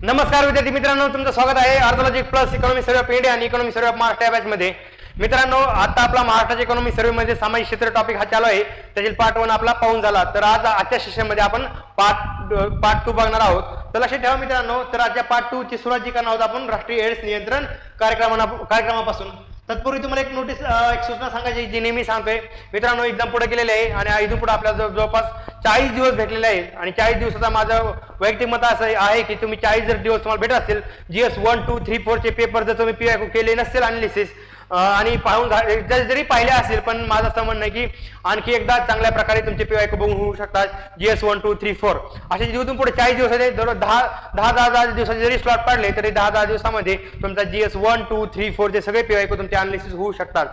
नमस्कार विद्यार्थी मित्रांनो, तुमचं स्वागत आहे arthrology plus economy survey of India आणि इकॉनॉमी सर्वे ऑफ महाराष्ट्र या बॅच मध्ये. मित्रांनो, आता आपला महाराष्ट्राच्या इकॉनॉमी सर्वे मध्ये सामाजिक क्षेत्र टॉपिक हा चालू आहे. त्यातील पार्ट 1 आपला पाहून झाला. तर आज आजच्या सेशन मध्ये आपण पार्ट 2 बघणार आहोत. तर लक्षात ठेवा मित्रांनो, तर आजच्या पार्ट 2 ची सुरुवात जी करणार आहोत आपण राष्ट्रीय एड्स नियंत्रण कार्यक्रमापासून. तत्पूर्वी तुम्हाला एक नोटीस एक सूचना सांगायची जी नेहमी सांगतोय. मित्रांनो, एक्झाम पुढे गेलेले आहे आणि इथून पुढे आपल्याला जवळपास 40 दिवस भेटलेले आहेत आणि 40 दिवसाचा माझं वैयक्तिक मत असं आहे की तुम्ही 40 जर दिवस तुम्हाला भेटत असतील, GS 1, 2, 3, 4 चे पेपर जर तुम्ही PYQ केले नसतील अनालिसिस आणि पाहून जरी पाहिले असेल, पण माझं असं म्हणणं आहे की आणखी एकदा चांगल्या प्रकारे तुमचे PYQ बघून होऊ शकतात. GS 1, 2, 3, 4 असे इथून पुढे 40 दिवसाचे दररोज 10 दिवसाचे जरी स्लॉट पडले तरी 10 दिवसामध्ये तुमचा GS 1, 2, 3, 4 चे सगळे PYQ तुमचे अनालिसिस होऊ शकतात.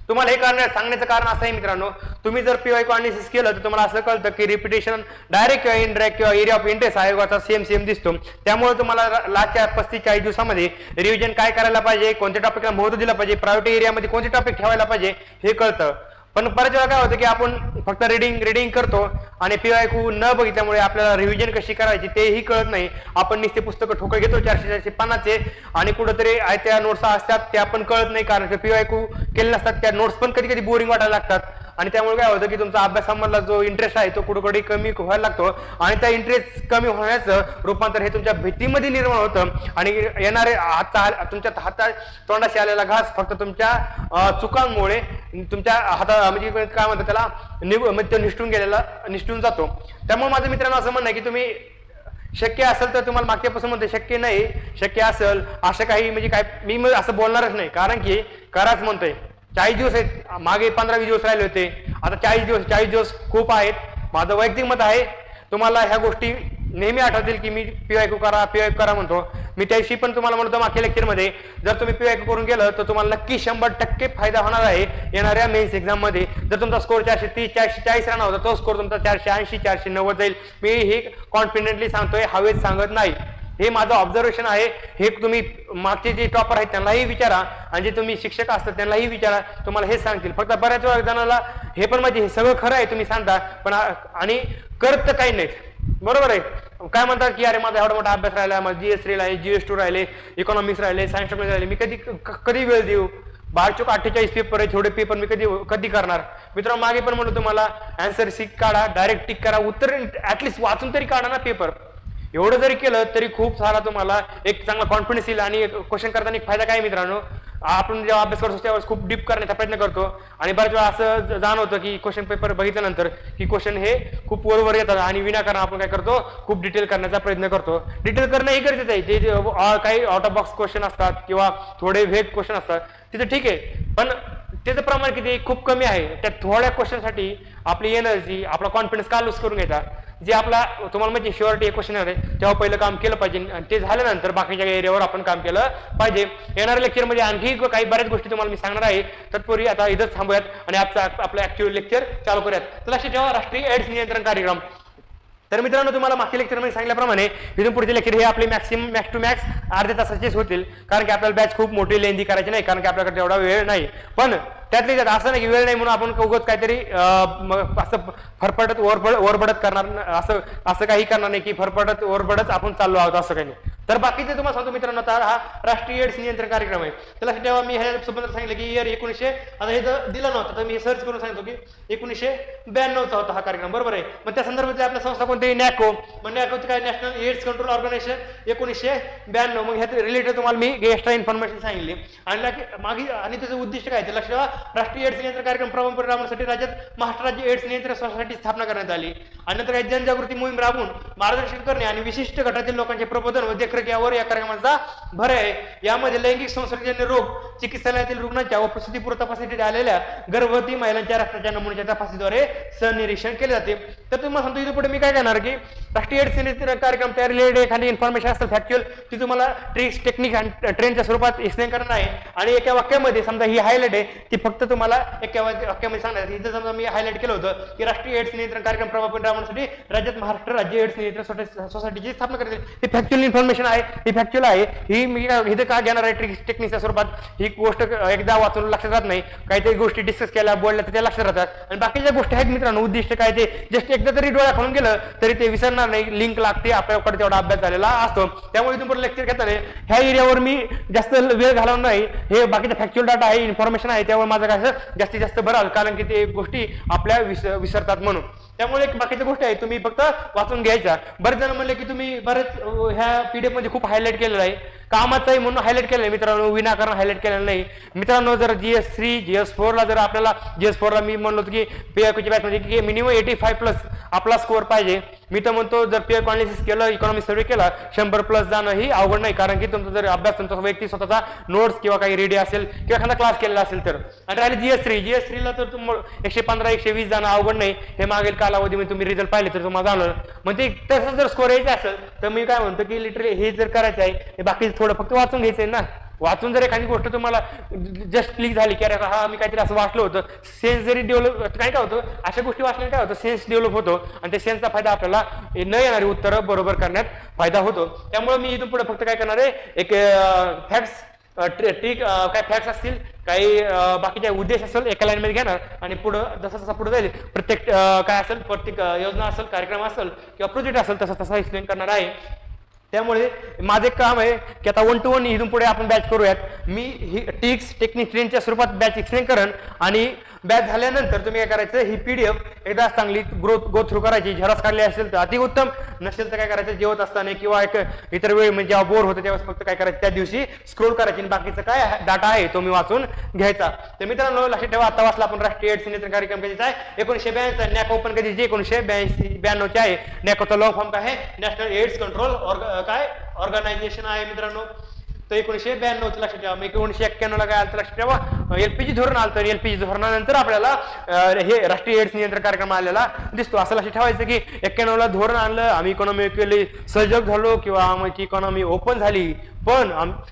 तुम्हाला हे सांगण्याचं कारण असं आहे मित्रांनो, तुम्ही जर PYQ अनालिसिस केलं तर तुम्हाला असं कळतं की रिपिटेशन डायरेक्ट किंवा इनडायरेक्ट किंवा एरिया ऑफ इंटरेस्ट आयोगाचा सेम दिसतो. त्यामुळे तुम्हाला लास्टच्या 35-40 दिवसामध्ये रिव्हिजन काय करायला पाहिजे, कोणत्या टॉपिकला महत्त्व दिलं पाहिजे, प्रायोरिटी एरियामध्ये कोणते टॉपिक ठेवायला पाहिजे हे कळतं. पण बऱ्याच वेळा काय होतं की आपण फक्त रिडिंग करतो आणि PYQ न बघितल्यामुळे आपल्याला रिव्हिजन कशी करायची तेही कळत नाही. आपण नुसते पुस्तकं ठोकळ घेतो 400-400 पानाचे आणि कुठंतरी त्या नोट्स असतात त्या पण कळत नाही, कारण PYQ केले नसतात. त्या नोट्स पण कधी कधी बोरिंग वाटायला लागतात आणि त्यामुळे काय होतं की तुमचा अभ्यासामधला जो इंटरेस्ट आहे तो कुठे कमी व्हायला लागतो आणि त्या इंटरेस्ट कमी होण्याचं रूपांतर हे तुमच्या भीतीमध्ये निर्माण होतं आणि येणारे तुमच्या तोंडाशी आलेला घास फक्त तुमच्या चुकांमुळे तुमच्या म्हणजे काय म्हणतात त्याला निष्ठून जातो. त्यामुळे माझं मित्रांनो असं म्हणणं आहे की तुम्ही शक्य असेल तर तुम्हाला मागच्यापासून म्हणते शक्य नाही, शक्य असेल असं काही म्हणजे काय मी असं बोलणारच नाही, कारण की कराच म्हणतोय. 40 दिवस आहेत, मागे 15-20 दिवस राहिले होते, आता 40 दिवस खूप आहेत. माझं वैयक्तिक मत आहे, तुम्हाला ह्या गोष्टी नेहमी आठवतील की मी PYQ करा म्हणतो. मी त्याविषयी पण तुम्हाला म्हणतो मागच्या लेक्चरमध्ये, जर तुम्ही PYQ करून गेलं तर तुम्हाला नक्की 100% फायदा होणार आहे येणाऱ्या मेन्स एक्झाम मध्ये. जर तुमचा स्कोर 430-440 राहणार होता, तो स्कोर तुमचा 480-490 जाईल. मी हे कॉन्फिडेंटली सांगतोय, हवेत सांगत नाही. हे माझं ऑब्झर्वेशन आहे. हे तुम्ही मागचे जे टॉपर आहेत त्यांनाही विचारा आणि जे तुम्ही शिक्षक असतात त्यांनाही विचारा, तुम्हाला हेच सांगतील. फक्त बऱ्याच वेळा जणांना हे पण माहिती हे सगळं खरं आहे तुम्ही सांगता, पण आणि करत तर काही नाहीत. बरोबर आहे. काय म्हणतात की अरे माझा एवढा मोठा अभ्यास राहिला, माझा GS राहिले, GS 2 राहिले, इकॉनॉमिक्स राहिले, सायन्स टेक्नॉलॉजी राहिले, मी कधी वेळ देऊ? 12-48 पेपर आहे, थोडे पेपर मी कधी करणार? मित्रांनो, मागे पण म्हणतो तुम्हाला आन्सर शीट काढा, डायरेक्ट टिक करा, उत्तर ऍटलिस्ट वाचून तरी काढा ना पेपर. एवढं जरी केलं तरी खूप सारा तुम्हाला एक चांगला कॉन्फिडन्स येईल आणि क्वेश्चन करताना एक फायदा काय मित्रांनो, आपण जेव्हा अभ्यास करतो त्यावेळेस खूप डीप करण्याचा प्रयत्न करतो आणि बऱ्याच वेळा असं जाणवतं की क्वेश्चन पेपर बघितल्यानंतर की क्वेश्चन हे खूप वरवर येतात आणि विनाकारण आपण काय करतो, खूप डिटेल करण्याचा प्रयत्न करतो. डिटेल करणं हे गरजेचं आहे. ते काही आउट ऑफ बॉक्स क्वेश्चन असतात किंवा थोडे वेग क्वेश्चन असतात तिथे ठीक आहे, पण त्याचं प्रमाण किती खूप कमी आहे. त्या थोड्या क्वेश्चनसाठी आपली एनर्जी, आपला कॉन्फिडन्स का लूज करून घ्यायचा? जे आपला तुम्हाला म्हणजे शुअरिटी एक क्वेश्चन आहे तेव्हा पहिलं काम केलं पाहिजे आणि ते झाल्यानंतर बाकीच्या एरियावर आपण काम केलं पाहिजे. येणाऱ्या लेक्चरमध्ये आणखी काही बऱ्याच गोष्टी तुम्हाला मी सांगणार आहे. तत्पूर्वी आता इथंच थांबूयात आणि आपलं ऍक्च्युअल लेक्चर चालू करूयात. तर लक्षात ठेवा, राष्ट्रीय एड्स नियंत्रण कार्यक्रम. तर मित्रांनो, तुम्हाला मागच्या लेक्चरमध्ये सांगितल्याप्रमाणे इथून पुढचे लेक्चर हे आपले मॅक्स टू मॅक्स अर्ध्या तासाचेच होतील, कारण की आपल्याला बॅच खूप मोठी लेंदी करायची नाही, कारण की आपल्याकडे तेवढा वेळ नाही. पण त्यातले त्यात असं नाही की वेळ नाही म्हणून आपण उगाच काहीतरी असं फरफटत ओरबडत करणार, असं काही करणार नाही की फरफटत ओरबडत आपण चाललो आहोत, असं काही नाही. तर बाकीचे तुम्हाला सांगतो मित्रांनो, आता हा राष्ट्रीय एड्स नियंत्रण कार्यक्रम आहे. त्याला तेव्हा मी ह्या संबंधात सांगितलं की इयर 1900 आता हे जर दिलं नव्हतं तर मी सर्च करून सांगतो की 1992चा होता हा कार्यक्रम. बरोबर आहे. मग त्या संदर्भातली आपल्या संस्था कोणती? नॅको. मग नॅकोची काय, नॅशनल एड्स कंट्रोल ऑर्गनायझेशन 1992. मग ह्यात रिलेटेड तुम्हाला मी एक्स्ट्रा इन्फॉर्मेशन सांगितली आणि मागे आणि त्याचं उद्दिष्ट काय ते लक्ष ठेवा. राष्ट्रीय एड्स नियंत्रण कार्यक्रम प्रभावी राबवण्यासाठी राज्यात महाराष्ट्र राज्य एड्स नियंत्रण सोसायटी स्थापना करण्यात आली आणि नंतर जनजागृती मोहीम राबवून मार्गदर्शन करणे आणि विशिष्ट गटातील लोकांचे प्रबोधन व देखरेख यावर या कार्यक्रमाचा भर आहे. यामध्ये लैंगिक संसर्गजन्य रोग, चिकित्सालयातील रुग्णांच्या व प्रसूतीपूर्व तपासणीसाठी आलेल्या गर्भवती महिलांच्या रक्ताच्या नमुन्याच्या तपासणीद्वारे सहनिरीक्षण केले जाते. तर तुम्हाला सांगतो इथे पुढे मी काय करणार की राष्ट्रीय एड्स नियंत्रण कार्यक्रम त्या रिलेटेड एखादी इन्फॉर्मेशन असेल फॅक्च्युअल ती तुम्हाला ट्रिक्स, टेक्निक आणि ट्रेनच्या स्वरूपात एक्सप्लेन करणार आहे आणि एका वाक्यामध्ये समजा ही हायलाइट आहे ती फक्त तुम्हाला एका वाक्यामध्ये सांगणार. इथं समजा मी हायलाइट केलं होतं की राष्ट्रीय एड्स नियंत्रण कार्यक्रम प्रभावी राबवण्यासाठी राज्यात महाराष्ट्र राज्य एड्स नियंत्रण सोसायटीची स्थापना करण्यात आली. ही फॅक्च्युअल इन्फॉर्मेशन आहे, ही फॅक्च्युअल आहे. ही मी इथं का घेणार आहे ट्रिक्स टेक्निकच्या स्वरूपात, ही गोष्ट एकदा वाचून लक्षात राहत नाही, काहीतरी गोष्टी डिस्कस केल्या बोलल्या तर त्या लक्षात राहतात, आणि बाकीच्या गोष्टी आहेत मित्रांनो उद्दिष्ट काय ते जस्ट एकदा तरी डोळ्या खोलून गेलं तरी ते विसरणार नाही, लिंक लागते, आपल्याकडे तेवढा अभ्यास झालेला असतो. त्यामुळे इथून पुढे लेक्चर घेताना ह्या एरियावर मी जास्त वेळ घालवणार नाही. हे बाकीचा फॅक्च्युअल डाटा आहे, इन्फॉर्मेशन आहे, त्यावर माझं काय जास्तीत जास्त भराल, कारण की ते गोष्टी आपल्या विसरतात म्हणून. त्यामुळे बाकीच्या गोष्टी आहेत तुम्ही फक्त वाचून घ्यायच्या. बरेच जण म्हणले की तुम्ही बरेच ह्या पीडीएफ मध्ये खूप हायलाइट केलेलं आहे, कामाचं आहे म्हणून हायलाइट केलं आहे मित्रांनो, विनाकारण हायलाइट केलेलं नाही मित्रांनो. जर GS3 GS4 ला जर आपल्याला GS4 ला मी म्हणलो की पेअरची बॅच म्हणजे की मिनिमम 85+ आपला स्कोअर पाहिजे. मी तर म्हणतो जर पेअर अनालिसिस केलं, इकॉनॉमिक सर्वे केला, 100+ जाणं ही अवघड नाही, कारण की तुमचा जर अभ्यास तुमचा वैयक्तिक स्वतःचा नोट्स किंवा काही रेडी असेल किंवा एखादा क्लास केलेला असेल तर. आणि राहिले GS3 ला तर तुम्हाला 115 120 जाणं अवघड नाही. हे मागील कालावधीमध्ये तुम्ही रिझल्ट पाहिले तर तुम्हाला जाणवलं. म्हणजे तसं जर स्कोअर यायचं असेल तर मी काय म्हणतो की लिटरली हे जर करायचं आहे, हे बाकी थोडं फक्त वाचून घ्यायचंय ना. वाचून जर एखादी गोष्ट तुम्हाला जस्ट क्लिक झाली की अरे हा मी काहीतरी असं वाचलं होतं, सेन्स जरी डेव्हलप काय होतं, अशा गोष्टी वाचल्याने काय होतं, सेन्स डेव्हलप होतो आणि त्या सेन्सचा फायदा आपल्याला न येणारी उत्तरं बरोबर करण्यात फायदा होतो. त्यामुळे मी इथून पुढे फक्त काय करणार आहे, एक फॅक्ट्स ट्रिक काय फॅक्ट्स असतील, काही बाकीचे उद्देश असेल एका लाईन मध्ये घेणार आणि पुढं जसा जसा पुढे जाईल प्रत्येक काय असेल, प्रत्येक योजना असेल, कार्यक्रम असेल किंवा प्रोजेक्ट असेल तसा तसा एक्सप्लेन करणार आहे. त्यामुळे माझं एक काम आहे की आता 1 to 1 इथून पुढे आपण बॅच करूयात. मी ही टिक्स टेक्निक ट्रेनच्या स्वरूपात बॅच एक्सप्लेन करेन, आणि बॅच झाल्यानंतर तुम्ही काय करायचं, ही PDF एकदा चांगली गो थ्रू करायची. झेरॉक्स काढली असेल तर अति उत्तम, नसेल तर काय करायचं, जेवत असताना किंवा एक इतर वेळ म्हणजे जेव्हा बोर होतं त्यावेळेस फक्त काय करायचं, त्या दिवशी स्क्रोल करायची आणि बाकीचं काय डाटा आहे तो मी वाचून घ्यायचा. तर मित्रांनो लक्षात ठेवा, आता वाचला आपण राष्ट्रीय एड्स नियंत्रण कार्यक्रम कधीचा आहे, 1982. नॅक ओपन कधीची 1992 चे आहे. नॅकोचा लॉंग फॉर्म काय आहे, नॅशनल एड्स कंट्रोल काय ऑर्गनायझेशन आहे मित्रांनो. तर 1992 लक्षात ठेवा. 1991 ला काय आलं लक्षात ठेवा, LPG धोरण आलं. तर LPG धोरणानंतर आपल्याला हे राष्ट्रीय एड्स नियंत्रण कार्यक्रम आलेला दिसतो. असं लक्षात ठेवायचं की 91 ला धोरण आणलं, आम्ही इकॉनॉमिकली सजग झालो किंवा आमची इकॉनॉमी ओपन झाली, पण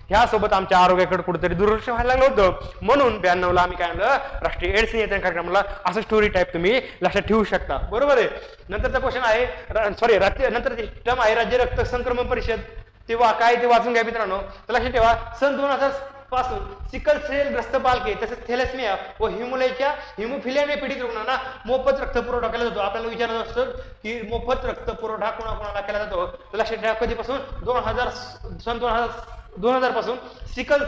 ह्यासोबत आमच्या आरोग्याकडे कुठेतरी दुर्लक्ष व्हायला लागलं होतं. म्हणून 92 ला आम्ही काय आणलं, राष्ट्रीय एड्स नियंत्रण कार्यक्रमाला. असं स्टोरी टाईप तुम्ही लक्षात ठेवू शकता, बरोबर आहे. नंतरचा क्वेश्चन आहे, सॉरी नंतरची टर्म आहे राज्य रक्त संक्रमण परिषद. तेव्हा काय ते वाचून घ्या मित्रांनो. तर लक्षात ठेवा, सन 2000 पासून सिकल सेल ग्रस्त बालके तसेच थॅलेसेमिया व हिमोफिलियाने पीडित रुग्णांना मोफत रक्त पुरवठा केला जातो. आपल्याला विचारलं असतं की मोफत रक्त पुरवठा कोणाकोणाला केला जातो. तर लक्षात ठेवा, कधीपासून, सन 2000 पासून सिकल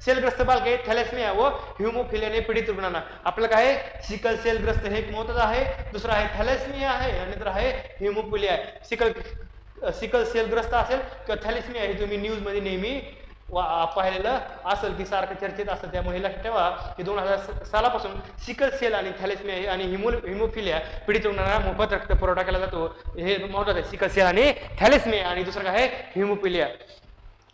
सेलग्रस्त बालके, थॅलेसेमिया व हिमोफिलियाने पीडित रुग्णांना. आपल्याला काय आहे, सिकल सेलग्रस्त हे एक महत्त्वाचं आहे, दुसरं आहे थॅलेसेमिया आहे आणि नंतर आहे हिमोफिलिया. सिकल सेलग्रस्त असेल किंवा थॅलेसेमिया हे तुम्ही न्यूज मध्ये नेहमी पाहिलेलं असेल की सारखं चर्चेत असतं. त्यामुळे लक्षात ठेवा की 2000 सालापासून सिकल सेल आणि थॅलेसेमिया आणि हिमोफिलिया पीडित रुग्णांना मोफत रक्त पुरवठा केला जातो. हे महत्त्वाचं आहे, सिकल सेल आणि थॅलेसेमिया, आणि दुसरं काय आहे, हिमोफिलिया.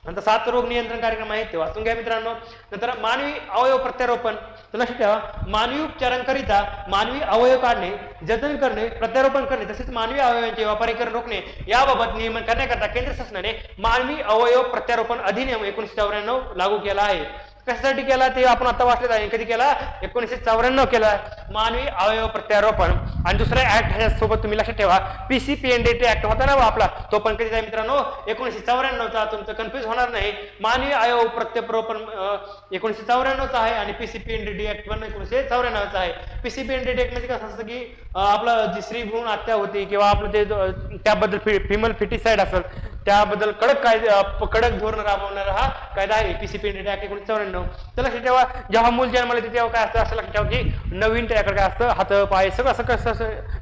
नंतर 7 रोग नियंत्रण कार्यक्रम आहे, ते वाचून घ्या मित्रांनो. नंतर मानवी अवयव प्रत्यारोपण. तर लक्षात ठेवा, मानवी उपचारांकरिता मानवी अवयव काढणे, जतन करणे, प्रत्यारोपण करणे तसेच मानवी अवयवांचे व्यापारीकरण रोखणे याबाबत नियमन करण्याकरता केंद्र शासनाने मानवी अवयव प्रत्यारोपण अधिनियम 1994 लागू केला आहे. कशासाठी केला ते आपण आता वाचलेलं आहे. कधी केला, 1994 केला मानवी अवयव प्रत्यारोपण. आणि दुसरा ऍक्ट ह्याच्यासोबत तुम्ही लक्षात ठेवा, PCPNDT ऍक्ट होता ना आपला, तो पण कधी आहे मित्रांनो, 1994चा. तुमचं कन्फ्युज होणार नाही, मानवी अवयव प्रत्यारोपण 1994चा आहे आणि PCPNDT ऍक्ट पण 1994चा आहे. PCPNDT ऍक्ट म्हणजे कसं असतं की आपलं जी स्त्री भ्रूण हत्या होती किंवा आपलं ते त्याबद्दल फिमेल फिटिसाइड असेल त्याबद्दल कडक धोरण राबवणारा हा कायदा आहे PCPNDT ऍक्ट 1994. तर लक्षात ठेवा, जेव्हा मूल जन्माला येते तेव्हा काय असतं, असं लक्षात ठेवा की नवीन त्याकडे काय असतं, हात पाय सगळं असं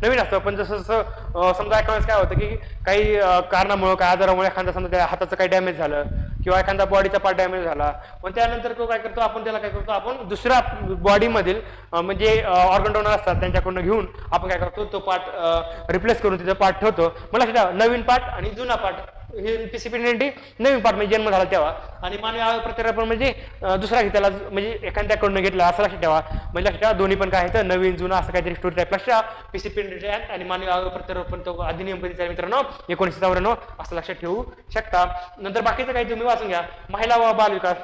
नवीन असतं. पण जसं जसं समजा एखाद्यास काय होतं की काही कारणामुळे, काय आजारामुळे एखादा समजा त्या हाताचं काही डॅमेज झालं किंवा एखादा बॉडीचा पार्ट डॅमेज झाला, पण त्यानंतर तो काय करतो, आपण त्याला काय करतो, आपण दुसऱ्या बॉडीमधील म्हणजे ऑर्गन डोनर असतात त्यांच्याकडून घेऊन आपण काय करतो, तो पार्ट रिप्लेस करून तिचा पार्ट ठेवतो. मला लक्षात ठेवा, नवीन पार्ट आणि जुना पार्ट, हे PCPNDT नवीन पार्ट म्हणजे जन्म झाला तेव्हा, आणि मानवी अवयव प्रत्यारोपण म्हणजे दुसरा घेतला म्हणजे एखाद्याकडून घेतला, असं लक्षात ठेवा. म्हणजे लक्षात ठेवा, दोन्ही पण काय आहे, नवीन जुना असं काहीतरी स्टोरी टाईप. लक्षात ठेवा, PCPNDT ऍक्ट आणि मानवी अवयव प्रत्यारोपण तो अधिनियम कधीचा आहे मित्रांनो, 1994, असं लक्षात ठेवू शकता. नंतर बाकीचं काही तुम्ही वाचून घ्या. महिला व बालविकास.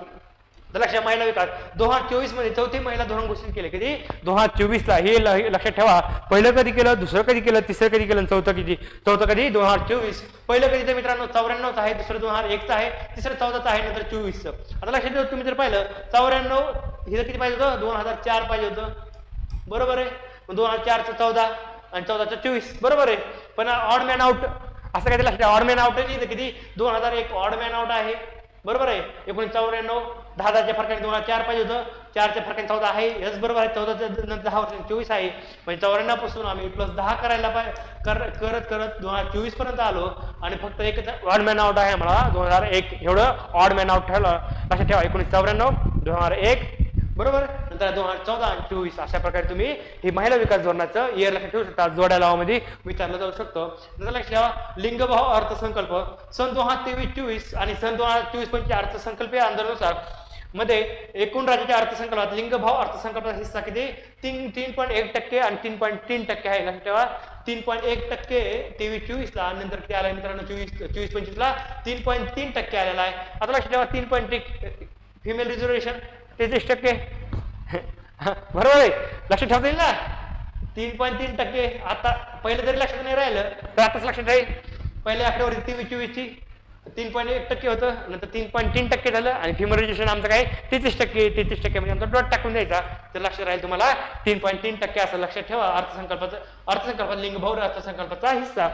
तर लक्षात महिला विकास 2024 मध्ये चौथी महिला धोरण घोषित केले. कधी 2024 ला. हे लक्षात ठेवा. पहिलं कधी केलं, दुसरं कधी केलं, तिसरं कधी केलं, चौथं कधी 2024. पहिलं कधी तर मित्रांनो 94 आहे, दुसरं 2001 आहे, तिसरं 14 आहे, नंतर 24. आता लक्षात ठेवा, तुम्ही जर पाहिलं 94 हे किती पाहिजे होतं, 2004 पाहिजे होतं, बरोबर आहे. 2004चं 14 आणि 14चं 24, बरोबर आहे. पण ऑड मॅन आउट असं काही लक्षात, ऑड मॅन आउट नाही, किती 2001 ऑड मॅन आउट आहे, बरोबर आहे. 1994 10च्या फरकाने 2004 पाहिजे होतं, 4च्या फरकाने 14 आहे, यस बरोबर आहे. 14 नंतर 10 वर्ष 24 आहे, म्हणजे 94 पासून आम्ही +10 करायला करत 2024 पर्यंत आलो आणि फक्त एक ऑड मॅन आउट आहे आम्हाला 2001, एवढं ऑड मॅन आउट ठेवलं. लक्षात ठेवा 1994 2001 बरोबर. नंतर 2014 आणि 24 अशा प्रकारे तुम्ही ही महिला विकास धोरणाचं इयर लक्षात ठेवू शकता. जोड्या लावामध्ये विचारलं जाऊ शकतं. नंतर लक्षात ठेवा लिंगभाव अर्थसंकल्प सन 2023-24 आणि सन 2024-25 अर्थसंकल्पीय अंदाजानुसार मध्ये एकूण राज्याच्या अर्थसंकल्पात लिंगभाव अर्थसंकल्पाचा हिस्सा किती 3.1% आणि 3.3% आहे. लक्षात ठेवा 3.1% 23-24 ला, नंतर किती आलाय मित्रांनो 24-25 ला 3.3% आलेला आहे. आता लक्षात ठेवा 3.1 फिमेल रिझर्वेशन 33%. बरोबर आहे, लक्षात ठेवता येईल ना. 3.3%. आता पहिलं जरी लक्षात नाही राहिलं तर आताच लक्षात राहील. पहिल्या आकडेवारी 23-24ची 3.1% होतं, नंतर 3.3% झालं आणि फिमेल रिझर्वेशन आमचं काय 33% म्हणजे आमचा डॉट टाकून द्यायचा. तर लक्षात राहील तुम्हाला 3.3% असं लक्षात ठेवा. अर्थसंकल्पात लिंगभाव अर्थसंकल्पाचा हिस्सा.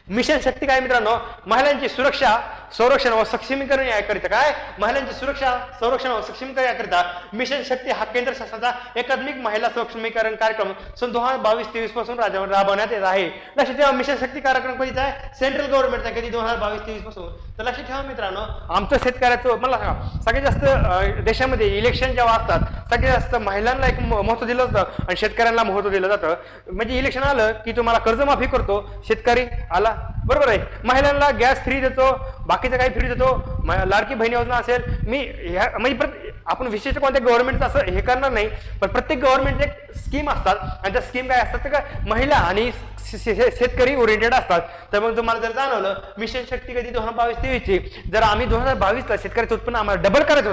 मिशन शक्ती काय मित्रांनो, महिलांची सुरक्षा संरक्षण व सक्षमीकरण याकरिता काय महिलांची सुरक्षा संरक्षण व सक्षमीकरण याकरिता मिशन शक्ती हा केंद्र शासनाचा एकात्मिक महिला सक्षमीकरण कार्यक्रम सन 2022-23 पासून राज्यावर राबवण्यात येत आहे. लक्षात ठेवा मिशन शक्ती कार्यक्रम कधीचा आहे, सेंट्रल गव्हर्नमेंटचा, कधी 2022-23 पासून. तर लक्षात ठेवा मित्रांनो, आमचं शेतकऱ्याचं मला सांगा सगळ्यात जास्त देशामध्ये इलेक्शन जेव्हा असतात सगळ्यात जास्त महिलांना एक महत्व दिलं जातं आणि शेतकऱ्यांना महत्व दिलं जातं. म्हणजे इलेक्शन आलं की तुम्हाला कर्जमाफी करतो शेतकरी आला, बरोबर आहे. महिलांना गॅस फ्री देतो, बाकीचं काही फ्री देतो, लाडकी बहीण योजना असेल. मी म्हणजे आपण विशिष्ट कोणत्या गव्हर्नमेंटचं असं हे करणार नाही, पण प्रत्येक गव्हर्नमेंटचे एक स्कीम असतात आणि त्या स्कीम काय असतात का महिला आणि शेतकरी ओरिएंटेड असतात. तर मग तुम्हाला जर जाणवलं मिशन शक्ती कधी 2022-23 ची जर आम्ही 2022 ला शेतकऱ्याचं उत्पन्न आम्हाला डबल करायचं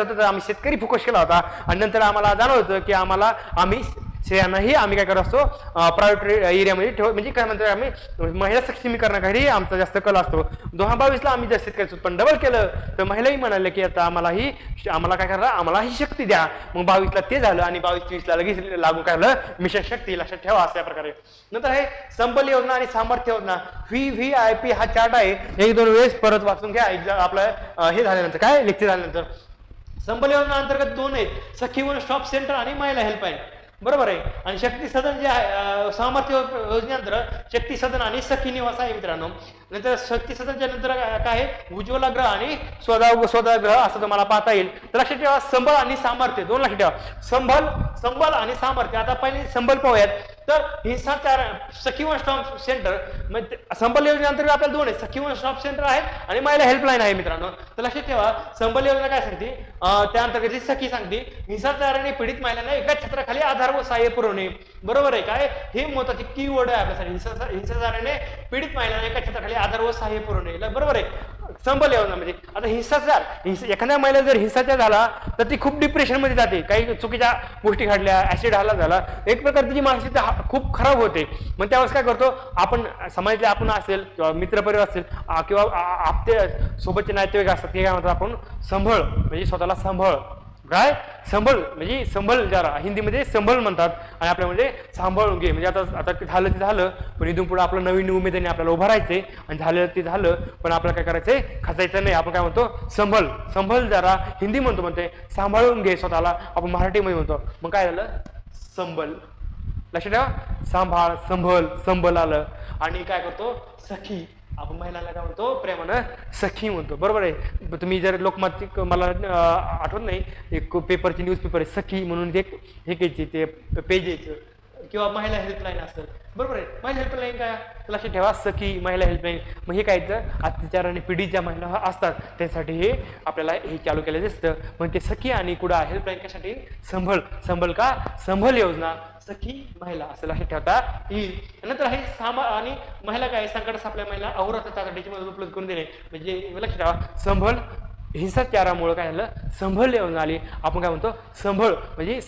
होतं तर आम्ही शेतकरी फोकस केला होता आणि नंतर आम्हाला जाणवलं होतं की आम्ही स्त्रियांनाही आम्ही काय करत असतो प्रायव्हेट एरियामध्ये ठेव, म्हणजे काय म्हणतो आम्ही महिला सक्षमीकरणाकडे आमचा जास्त कल असतो. 2022 ला आम्ही जर शेतकऱ्याचं उत्पन्न डबल केलं तर महिलाही म्हणाले की आता आम्हाला काय करा, आम्हाला ही शक्ती द्या. मग 22 ला ते झालं आणि 22-23 ला लगेच लागू करायला मिशन शक्ती. लक्षात ठेवा अशा प्रकारे. नंतर आहे संबल योजना आणि सामर्थ्य योजना VVIP हा चार्ट आहे, 1-2 वेळेस परत वाचून घ्या एक्झाम आपलं हे झाल्यानंतर काय लेक्चर झाल्यानंतर. संबल योजना अंतर्गत 2 आहेत, सखी वन स्टॉप सेंटर आणि महिला हेल्पलाईन, बरोबर आहे. आणि शक्ती सदन जे आहे सामर्थ्य योजनेअंतर्गत शक्ती सदन आणि सखी निवास आहे मित्रांनो. नंतर शक्ती सदनच्या नंतर काय आहे उज्ज्वला ग्रह आणि स्वदाग्रह असं तुम्हाला पाहता येईल. तर लक्षात ठेवा संबळ आणि सामर्थ्य 2 लक्षात ठेवा. संबळ आणि सामर्थ्य. आता पहिले संबळ पाहूयात. तर हिंसाचार सखी वन स्टॉप सेंटर म्हणजे संबळ योजनेअंतर्गत आपल्याला 2 आहेत, सखी वन स्टॉप सेंटर आहे आणि महिला हेल्पलाईन आहे मित्रांनो. तर लक्षात ठेवा संबळ योजना काय सांगते, त्या अंतर्गत सखी सांगते हिंसाचाराने पीडित महिलांना एका छत्राखाली आधार व सहाय्य पुरवणे, बरोबर आहे. काय हे महत्वाचे कीवर्ड आहे आपल्यासाठी. हिंसाचाराने पीडित महिलांना एका छत्राखाली आधार व सहाय्य पुरवणे, बरोबर आहे. संबल योजना म्हणजे आता हिंसाचार एखाद्या महिला जर हिंसाचार झाला तर ती खूप डिप्रेशन मध्ये जाते, काही चुकीच्या गोष्टी घडल्या, ऍसिड हल्ला झाला, एक प्रकार तिची मानसिकता खूप खराब होते. मग त्यावेळेस काय करतो आपण समाजातले आपण असेल किंवा मित्रपरिवार असेल किंवा आपल्या सोबतचे नातेवाईक असतात ते काय म्हणतात आपण संभळ म्हणजे स्वतःला संभळ. काय संभळ म्हणजे संभल जरा हिंदीमध्ये संभळ म्हणतात आणि आपल्यामध्ये सांभाळून घे म्हणजे आता झालं ते झालं पण इथून पुढे आपलं नवीन उमेदीने आपल्याला उभं राहायचंय आणि झालं ते झालं पण आपल्याला काय करायचंय खचायचं नाही. आपण काय म्हणतो संभल जरा हिंदी म्हणते सांभाळून घे स्वतःला आपण मराठीमध्ये म्हणतो. मग काय झालं संभल. लक्षात ठेवा संभल आलं आणि काय करतो सखी आपण महिलांना काय म्हणतो प्रेमानं सखी म्हणतो, बरोबर आहे. तुम्ही जर लोकमत मला आठवत नाही एक पेपरची न्यूजपेपर आहे सखी म्हणून एक हे घ्यायची ते पेज यायचं किंवा महिला हेल्पलाईन असतं, बरोबर आहे. महिला हेल्पलाईन काय लक्षात ठेवा सखी महिला हेल्पलाईन. मग हे काय अत्याचार आणि पीडित ज्या महिला असतात त्यासाठी हे आपल्याला हे चालू केलं दिसतं. मग ते सखी आणि कुडा हेल्पलाईन कशासाठी संभल का संभल योजना सखी महिला असं लक्षात ठेवता येईल. नंतर हे आणि महिला काय संकट सापल्या महिला औरतासाठी मदत उपलब्ध करून देणे म्हणजे लक्षात ठेवा संभल हिंसाचारामुळे काय झालं, संभळ येऊन आली. आपण काय म्हणतो, संभळ म्हणजे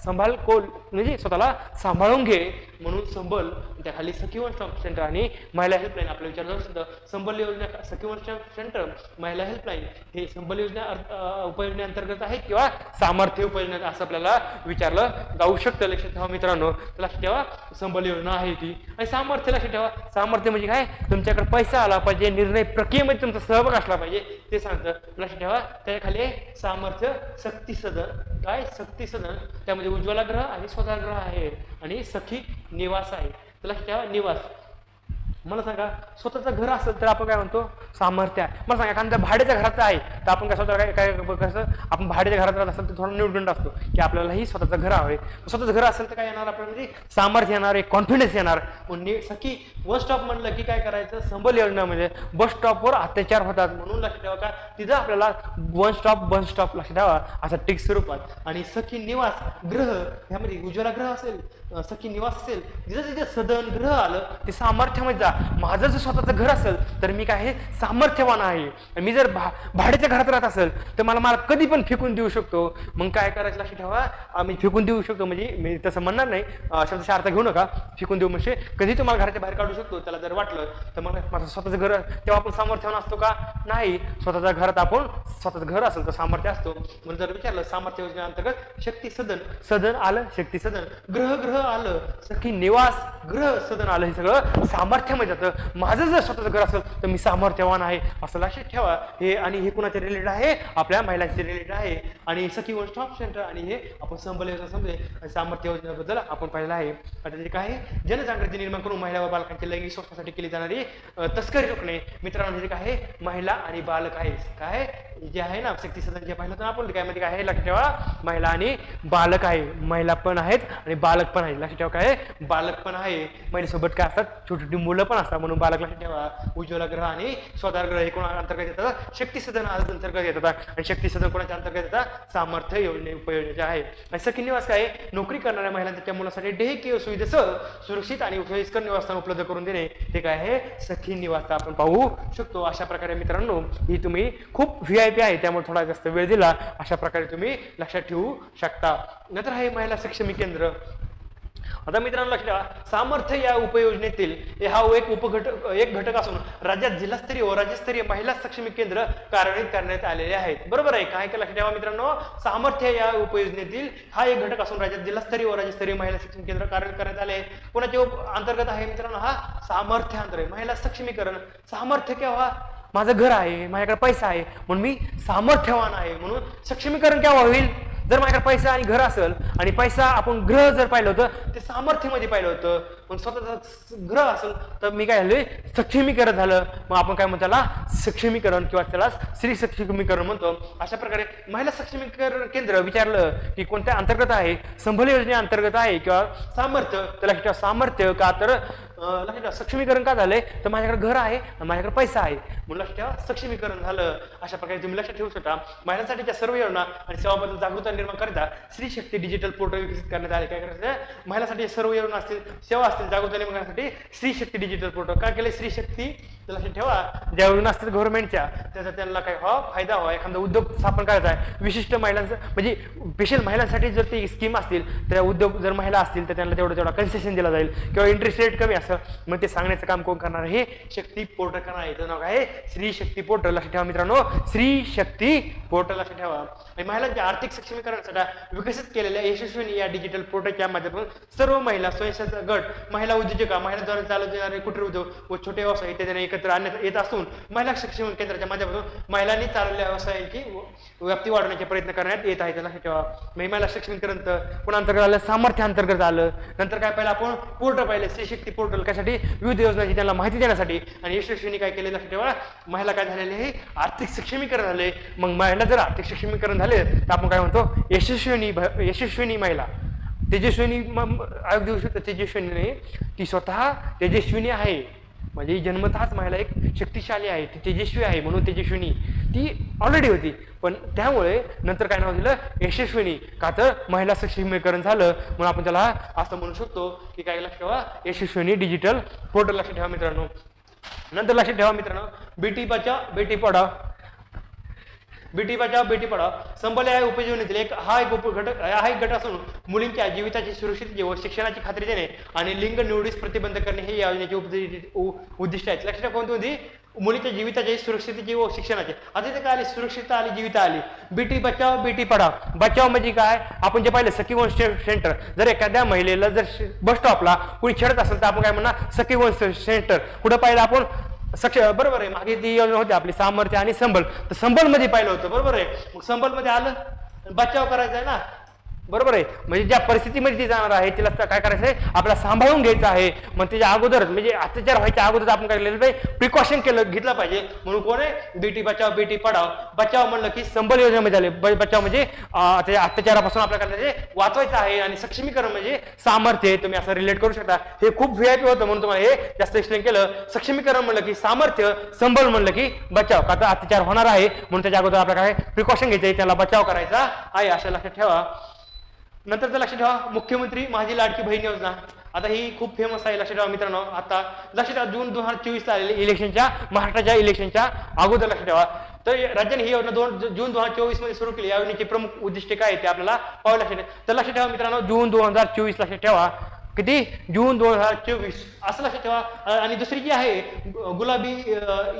संभाळ कोल म्हणजे स्वतःला सांभाळून घे म्हणून संबल, त्या खाली सखी वन स्टॉप सेंटर आणि महिला हेल्पलाईन आपल्या विचारलं सुद्धा. संबल योजना, सखी वन स्टॉप सेंटर, महिला हेल्पलाईन हे संबल योजना उपयोजनेअंतर्गत आहेत किंवा सामर्थ्य उपयोजना असं आपल्याला विचारलं जाऊ शकतं. लक्षात ठेवा मित्रांनो, लक्षात ठेवा संबल योजना आहे ती. आणि सामर्थ्य लक्षात ठेवा, सामर्थ्य म्हणजे काय, तुमच्याकडे पैसा आला पाहिजे, निर्णय प्रक्रियेमध्ये तुमचा सहभाग असला पाहिजे ते सांगतं. लक्षात ठेवा त्याच्या खाली सामर्थ्य शक्ती सदन, काय शक्ती सदन, त्यामध्ये उज्ज्वला ग्रह आणि स्वतः ग्रह आहे आणि सखी निवास आहे. तर लक्षात ठेवा निवास. मला सांगा स्वतःचं घर असेल तर आपण काय म्हणतो, सामर्थ्य आहे. मला सांगा एखाद्या भाड्याच्या घरात आहे तर आपण काय स्वतः काय कसं, आपण भाड्याच्या घरात राहत असेल तर थोडा निर्गुंड असतो की आपल्यालाही स्वतःचं घर हवे. स्वतःचं घर असेल तर काय येणार आपल्यामध्ये, सामर्थ्य येणार, एक कॉन्फिडन्स येणार. सखी बस स्टॉप म्हणलं की काय करायचं, संबल योजनामध्ये बस स्टॉपवर अत्याचार होतात म्हणून लक्षात ठेवा का तिथं आपल्याला बस स्टॉप लक्षात ठेवा असं टिक स्वरूपात. आणि सखी निवास ग्रह ह्यामध्ये उज्ज्वला ग्रह असेल, सखी निवास असेल, जिथं जिथे सदन ग्रह आलं ते सामर्थ्यामध्ये जा. माझं जर स्वतःचं घर असेल तर मी काय आहे, सामर्थ्यवान आहे. मी जर भाड्याच्या घरात राहत असेल तर मला कधी पण फेकून देऊ शकतो. मग काय करायचं लक्षात ठेवा, आम्ही फेकून देऊ शकतो म्हणजे मी तसं म्हणणार नाही, शब्दाचा अर्थ घेऊ नका. फेकून देऊ म्हणजे कधी तुम्हाला घराच्या बाहेर काढू शकतो त्याला जर वाटलं तर. मग माझं स्वतःचं घर तेव्हा आपण सामर्थ्यवान असतो का, नाही. स्वतःच्या घरात आपण स्वतःचं घर असेल तर सामर्थ्य असतो. म्हणून जर विचारलं सामर्थ्य योजनेअंतर्गत शक्ती सदन, सदन आलं, शक्ती सदन, ग्रह आलं, सखी निवास ग्रह सदन आलं, हे सगळं सामर्थ्यामध्ये जातं. माझं जर स्वतःचं घर असेल तर मी सामर्थ्यवान आहे असं लक्षात ठेवा. हे आणि हे कुणाचे रिलेटेड आहे, आपल्या महिलांचे रिलेटेड आहे. आणि सखी वन स्टॉप सेंटर आणि हे आपण संबल योजना समजे सामर्थ्य योजनेबद्दल आपण पाहिलं आहे. आता ते काय आहे, जनजागृती निर्माण करून महिला व बालकांच्या लैंगिक शोषणासाठी केली जाणारी तस्करी रोखणे. मित्रांनो हे काय आहे, महिला आणि बालक आहे. काय जे आहे ना शक्ती सदन जे पाहिलं तर आपण काय मध्ये काय आहे लक्षात ठेवा, महिला आणि बालक आहे. महिला पण आहेत आणि बालक पण आहे. लक्षात ठेवा काय बालक पण आहे. महिलेसोबत काय असतात, छोटी छोटी मुलं पण असतात म्हणून बालक लक्षात ठेवा. उज्ज्वला ग्रह आणि स्वतः ग्रह हे कोणा अंतर्गत येतात, शक्ती सदन अंतर्गत येतात. आणि शक्ती सदन कोणाच्या अंतर्गत येतात, सामर्थ्य योजने उपयोजनेचे आहे. आणि सखी निवास काय, नोकरी करणाऱ्या महिलांच्या त्या मुलासाठी डेही किंवा सुविधेसह सुरक्षित आणि सोयीस्कर निवासस्थान उपलब्ध करून देणे हे काय आहे, सखी निवास आपण पाहू शकतो. अशा प्रकारे मित्रांनो ही तुम्ही खूप VIP आहे त्यामुळे थोडा जास्त वेळ दिला, अशा प्रकारे तुम्ही लक्षात ठेवू शकता. नंतर आहे महिला सक्षमी केंद्र. आता मित्रांनो लक्षात ठेवा, सामर्थ्य या उपयोजनेतील हा एक घटक असून राज्यात जिल्हास्तरीय व राज्यस्तरीय महिला सक्षमी केंद्र कार्यान्वित करण्यात आलेले आहेत. बरोबर आहे काय, लक्षात ठेवा मित्रांनो, सामर्थ्य या उपयोजनेतील हा एक घटक असून राज्यात जिल्हास्तरीय व राज्यस्तरीय महिला सक्षमी केंद्र कार्यान्वित करण्यात आले. कोणाच्या अंतर्गत आहे मित्रांनो, हा सामर्थ्य अंतर्गत महिला सक्षमीकरण. सामर्थ्य केव्हा, माझं घर आहे, माझ्याकडे पैसा आहे म्हणून मी सामर्थ्यवान आहे. म्हणून सक्षमीकरण केव्हा होईल, जर माझ्याकडे पैसा आणि घर असेल. आणि पैसा आपण ग्रह जर पाहिलं होतं ते सामर्थ्यमध्ये पाहिलं होतं, पण स्वतःचा ग्रह असेल तर मी काय झालं, सक्षमीकरण झालं. मग आपण काय म्हणतो त्याला सक्षमीकरण किंवा त्याला स्त्री सक्षमीकरण म्हणतो. अशा प्रकारे महिला सक्षमीकरण केंद्र विचारलं की कोणत्या अंतर्गत आहे, संबल योजनेअंतर्गत आहे किंवा सामर्थ्य, तर लक्षात ठेवा सामर्थ्य का, तर लक्षात ठेवा सक्षमीकरण का झालंय, तर माझ्याकडे घर आहे आणि माझ्याकडे पैसा आहे म्हणून लक्षात ठेवा सक्षमीकरण झालं. अशा प्रकारे तुम्ही लक्षात ठेवू शकता. महिलांसाठीच्या सर्व योजना आणि सेवाबद्दल जागरूकता निर्माण करता स्त्री शक्ती डिजिटल पोर्टल विकसित करण्यात आले. काय करायचं, महिलांसाठी सर्व योजना असतील, सेवा असतील, जागरूकता निर्माण करण्यासाठी स्त्री शक्ती डिजिटल पोर्टल काय केले, स्त्री शक्ती. लक्षात ठेवा ज्या योजना असतात गव्हर्नमेंटच्या त्याचा त्यांना काय व्हावा, फायदा व्हावा. एखादा उद्योग स्थापन करायचा आहे विशिष्ट महिलांचं, म्हणजे स्पेशल महिलांसाठी जर ती स्कीम असतील त्या उद्योग जर महिला असतील तर त्यांना तेवढा कन्सेशन दिला जाईल किंवा इंटरेस्ट रेट कमी असं, मग ते सांगण्याचं काम कोण करणार, हे शक्ती पोर्टल करणार आहे. त्याचं नाव काय, स्त्री शक्ती पोर्टल. लक्षात ठेवा मित्रांनो, स्त्री शक्ती पोर्टल लक्षात ठेवा. आणि महिलांच्या आर्थिक सक्षमीकरणासाठी विकसित केलेल्या यशस्वी या डिजिटल पोर्टलच्या माध्यमातून सर्व महिला स्वयंसहायता गट, महिला उद्योजका, महिलांद्वारे चालवले जाणारे कुटीर उद्योग व छोटे व्यवसाय इत्यादी एकत्र आणण्यात येत असून महिला सक्षमीकरण केंद्राच्या माध्यमातून महिलांनी चालवलेल्या व्यवसायांची व्याप्ती वाढवण्याचे प्रयत्न करण्यात येत आहेत. लक्षात ठेवा महिला सक्षमीकरण कोणा अंतर्गत आलं, सामर्थ्य अंतर्गत आलं. नंतर काय पाहिलं आपण, पोर्टल पाहिलं स्त्री शक्ती पोर्टल कशासाठी, विविध योजनांची त्यांना माहिती देण्यासाठी. आणि यशस्वीनी काय केले, लक्षात ठेवा महिला काय झालेले आहे, आर्थिक सक्षमीकरण झाले. मग महिला जर आर्थिक सक्षमीकरण झाले तर आपण काय म्हणतो, यशस्विनी महिला. तेजस्विनी आयोग देऊ शकतो, तेजस्विनी नाही, ती स्वतः तेजस्विनी आहे म्हणजे जन्मतःच महिला एक शक्तिशाली आहे, ती तेजस्वी आहे म्हणून तेजस्विनी. ती ऑलरेडी होती पण त्यामुळे नंतर काय नाव दिलं, यशस्विनी. का तर महिला सक्षमीकरण झालं म्हणून आपण त्याला असं म्हणू शकतो की काय, लक्षात ठेवा यशस्विनी डिजिटल पोर्टल. लक्षात ठेवा मित्रांनो. नंतर लक्षात ठेवा मित्रांनो, बेटी बचाव बेटी पढाव. बेटी बचाव बेटी पढाव संबल या उपजीवनीतील हा एक गट असून मुलींच्या जीविताची सुरक्षितते व शिक्षणाची खात्री देणे आणि लिंग निवडीस प्रतिबंध करणे हे या योजनेचे उद्दिष्ट आहेत. लक्षात कोणती होती? मुलीच्या जीविताची सुरक्षिततेची व शिक्षणाची. आता इथे काय आली? सुरक्षितता आली, जीवित आली. बेटी बचाव बेटी पढाव. बचाव म्हणजे काय? आपण जे पाहिलं सखी सेंटर. जर एखाद्या महिलेला जर बस स्टॉपला कुणी छेडत असेल तर आपण काय म्हणणार? सखी सेंटर. कुठं पाहिलं आपण? बरोबर आहे. मागे ती योजना होती आपली सामर्थ्य आणि संबल. तर संबल मध्ये पाहिलं होतं. बरोबर आहे. मग संबल मध्ये आलं, बचाव करायचा आहे ना. बरोबर आहे. म्हणजे ज्या परिस्थितीमध्ये ती जाणार आहे तिला काय करायचं आहे? आपल्याला सांभाळून घ्यायचं आहे. मग त्याच्या अगोदर म्हणजे अत्याचार व्हायच्या अगोदर आपण काय केलं पाहिजे? प्रिकॉशन घेतलं पाहिजे. म्हणून कोण आहे? बेटी बचाव बेटी पढाव. बचाव म्हणलं की संबल योजनेमध्ये आले. बचाव म्हणजे त्या अत्याचारापासून आपल्याला वाचवायचं आहे आणि सक्षमीकरण म्हणजे सामर्थ्य. तुम्ही असं रिलेट करू शकता. हे खूप व्हीआयपी होतं म्हणून तुम्हाला हे जास्त एक्सप्लेन केलं. सक्षमीकरण म्हणलं की सामर्थ्य, संबल म्हणलं की बचाव. का तर अत्याचार होणार आहे म्हणून त्याच्या अगोदर आपल्याला काय प्रिकॉशन घ्यायचं आहे, त्याला बचाव करायचा आहे असं लक्षात ठेवा. नंतर तर लक्षात ठेवा मुख्यमंत्री माझी लाडकी बहीण योजना. आता ही खूप फेमस आहे. लक्षात ठेवा मित्रांनो. आता लक्षात ठेवा जून 2024 ला आलेली इलेक्शनच्या महाराष्ट्राच्या इलेक्शनच्या अगोदर लक्षात ठेवा. तर राज्याने ही योजना जून 2024 मध्ये सुरू केली. या योजनेचे प्रमुख उद्दिष्टे काय आहे ते आपल्याला पाहावं लक्षात. तर लक्षात ठेवा मित्रांनो जून 2024 लक्षात ठेवा. किती? जून 2024 असं लक्षात ठेवा. आणि दुसरी जी आहे गुलाबी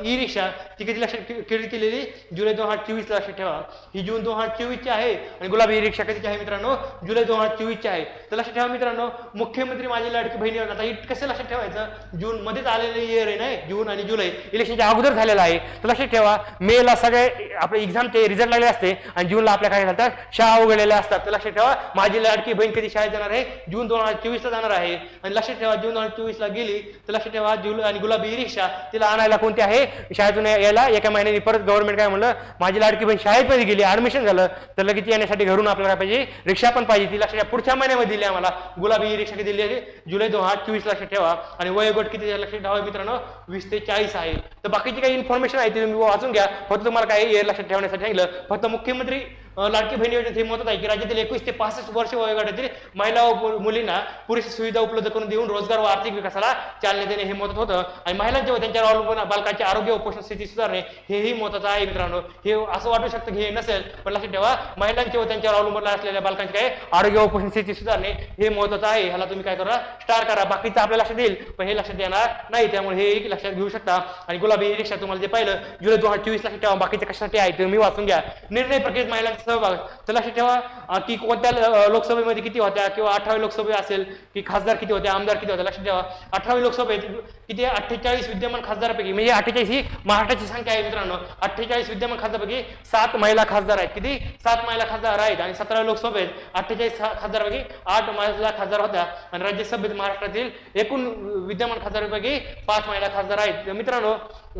ई रिक्षा ती किती लक्षात केलेली? जुलै 2024 लक्षात ठेवा. ही जून 2024 ची आहे आणि गुलाबी ई रिक्षा कधीची आहे मित्रांनो? जुलै 2024 ची आहे. तर लक्षात ठेवा मित्रांनो मुख्यमंत्री माझी लाडकी बहीण योजना. आता ही कसं लक्षात ठेवायचं? जून मध्येच आलेलं इयर आहे नाही, जून आणि जुलै इलेक्शनच्या अगोदर झालेला आहे. तर लक्षात ठेवा मे ला सगळे आपले एक्झामचे रिझल्ट लागले असते आणि जूनला आपल्या काय घालतात? शाळा उघडलेल्या असतात. तर लक्षात ठेवा माझी लाडकी बहीण कधी शाळेत जाणार आहे? जून 2024 ला जाणार आहे. आणि लक्षात ठेवा जून 2024 ला गेली तर लक्षात ठेवा जुलै आणि गुलाबी ई रिक्षा तिला आणायला कोणती आहे? शाळेतून यायला एका महिन्याने परत गव्हर्नमेंट काय म्हणलं? माझी लाडकी बहीण शाळेत गेली, ऍडमिशन झालं तर लगेच येण्यासाठी घरून आपल्याला काय पाहिजे? रिक्षा पण पाहिजे. ती लक्षात पुढच्या महिन्यामध्ये दिली आम्हाला. गुलाबी ई रिक्षा किती दिली आहे? जुलै 2024 लक्षात ठेवा. आणि वयोगट किती लक्षात ठेवा मित्रांनो? 20 ते 40 आहे. तर बाकीची काही इन्फॉर्मेशन आहे ती तुम्ही वाचून घ्या. फक्त तुम्हाला काय इयर लक्षात ठेवण्यासाठी सांगितलं. फक्त मुख्यमंत्री लाडकी बहीण योजनेत हे महत्त्वाचं आहे की राज्यातील 21 ते 65 वर्ष वयोगटातील महिला व मुलींना पुरेशी सुविधा उपलब्ध करून देऊन रोजगार व आर्थिक विकासाला चालना देणे हे महत्त्वाचं होतं. आणि महिलांचे व त्यांच्यावर अवलंबून बालकांचे आरोग्य व पोषण स्थिती सुधारणे हेही महत्त्वाचं आहे मित्रांनो. हे असं वाटू शकतं की हे नसेल पण लक्षात ठेवा महिलांचे व त्यांच्यावर अवलंबून असलेल्या बालकांचे काय आरोग्य व पोषण स्थिती सुधारणे हे महत्त्वाचं आहे. ह्याला तुम्ही काय करा? स्टार करा. बाकीचं आपल्या लक्षात येईल पण हे लक्षात येणार नाही. त्यामुळे हे लक्षात घेऊ शकता. आणि गुलाबी रिक्षा तुम्हाला जे पाहिलं जुलै 2024 लक्षात ठेवा. बाकीचे कशासाठी आहे तुम्ही वाचून घ्या. निर्णय प्रक्रियेत महिलांचा सहभाग. तर लक्षात ठेवा की कोणत्या लोकसभेमध्ये किती होत्या किंवा 18वी लोकसभा असेल की खासदार किती होते, आमदार किती होते लक्षात ठेवा. 18वी लोकसभेत किती? 48 विद्यमान खासदारापैकी म्हणजे 48 ही महाराष्ट्राची संख्या आहे मित्रांनो. 48 विद्यमान खासदारापैकी 7 महिला खासदार आहेत. किती? 7 महिला खासदार आहेत. आणि 17व्या लोकसभेत 48 खासदारापैकी 8 महिला खासदार होत्या. आणि राज्यसभेत महाराष्ट्रातील एकूण विद्यमान खासदारापैकी 5 महिला खासदार आहेत. मित्रांनो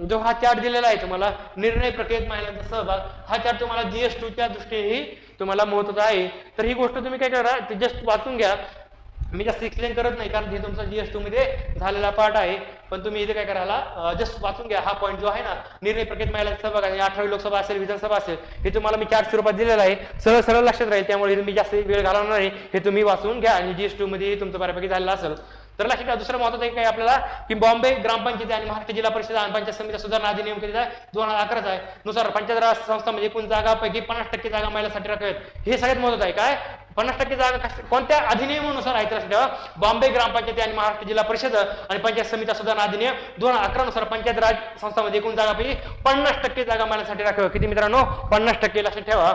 जो हा चार्ट दिलेला आहे तुम्हाला निर्णय प्रक्रियेत महिलांचा सहभाग, हा चार्ट तुम्हाला GS2च्या दृष्टीने तुम्हाला महत्त्वाचं आहे. तर ही गोष्ट तुम्ही काय करा? ते जस्ट वाचून घ्या. मी जास्त एक्सप्लेन करत नाही कारण हे तुमचा GS2 मध्ये झालेला पार्ट आहे. पण तुम्ही इथे काय करायला जस्ट वाचून घ्या. हा पॉईंट जो आहे ना निर्णय प्रक्रियेत महिलांचा सहभाग आहे. 18वी लोकसभा असेल विधानसभा असेल हे तुम्हाला मी चार्ट स्वरूपात दिलेलं आहे. सरळ सरळ लक्षात राहील. त्यामुळे तुम्ही जास्त वेळ घालवणार नाही. हे तुम्ही वाचून घ्या आणि GS2 मध्ये तुमचं बऱ्यापैकी झालेलं असेल. तर लक्षात घ्या. दुसरं महत्त्वाचं काय आपल्याला की बॉम्बे ग्रामपंचायती आणि महाराष्ट्र जिल्हा परिषद आणि पंचायत समिती सुधारणा अधिनियम किती आहे? 2011 आहे. नुसार पंचायत राज संस्थांमध्ये एकूण जागापैकी 50% जागा महिलांसाठी राखाव्यात. हे सगळ्यात महत्त्वाचं आहे. काय? 50% जागा कोणत्या अधिनियमानुसार आहे? लक्षात ठेवा. बॉम्बे ग्रामपंचायती आणि महाराष्ट्र जिल्हा परिषद आणि पंचायत समिती सुधारणा अधिनियम 2011 नुसार पंचायत राज संस्थांमध्ये एकूण जागापैकी 50% जागा महिलांसाठी राखाव्यात. किती मित्रांनो? 50% लक्षात ठेवा.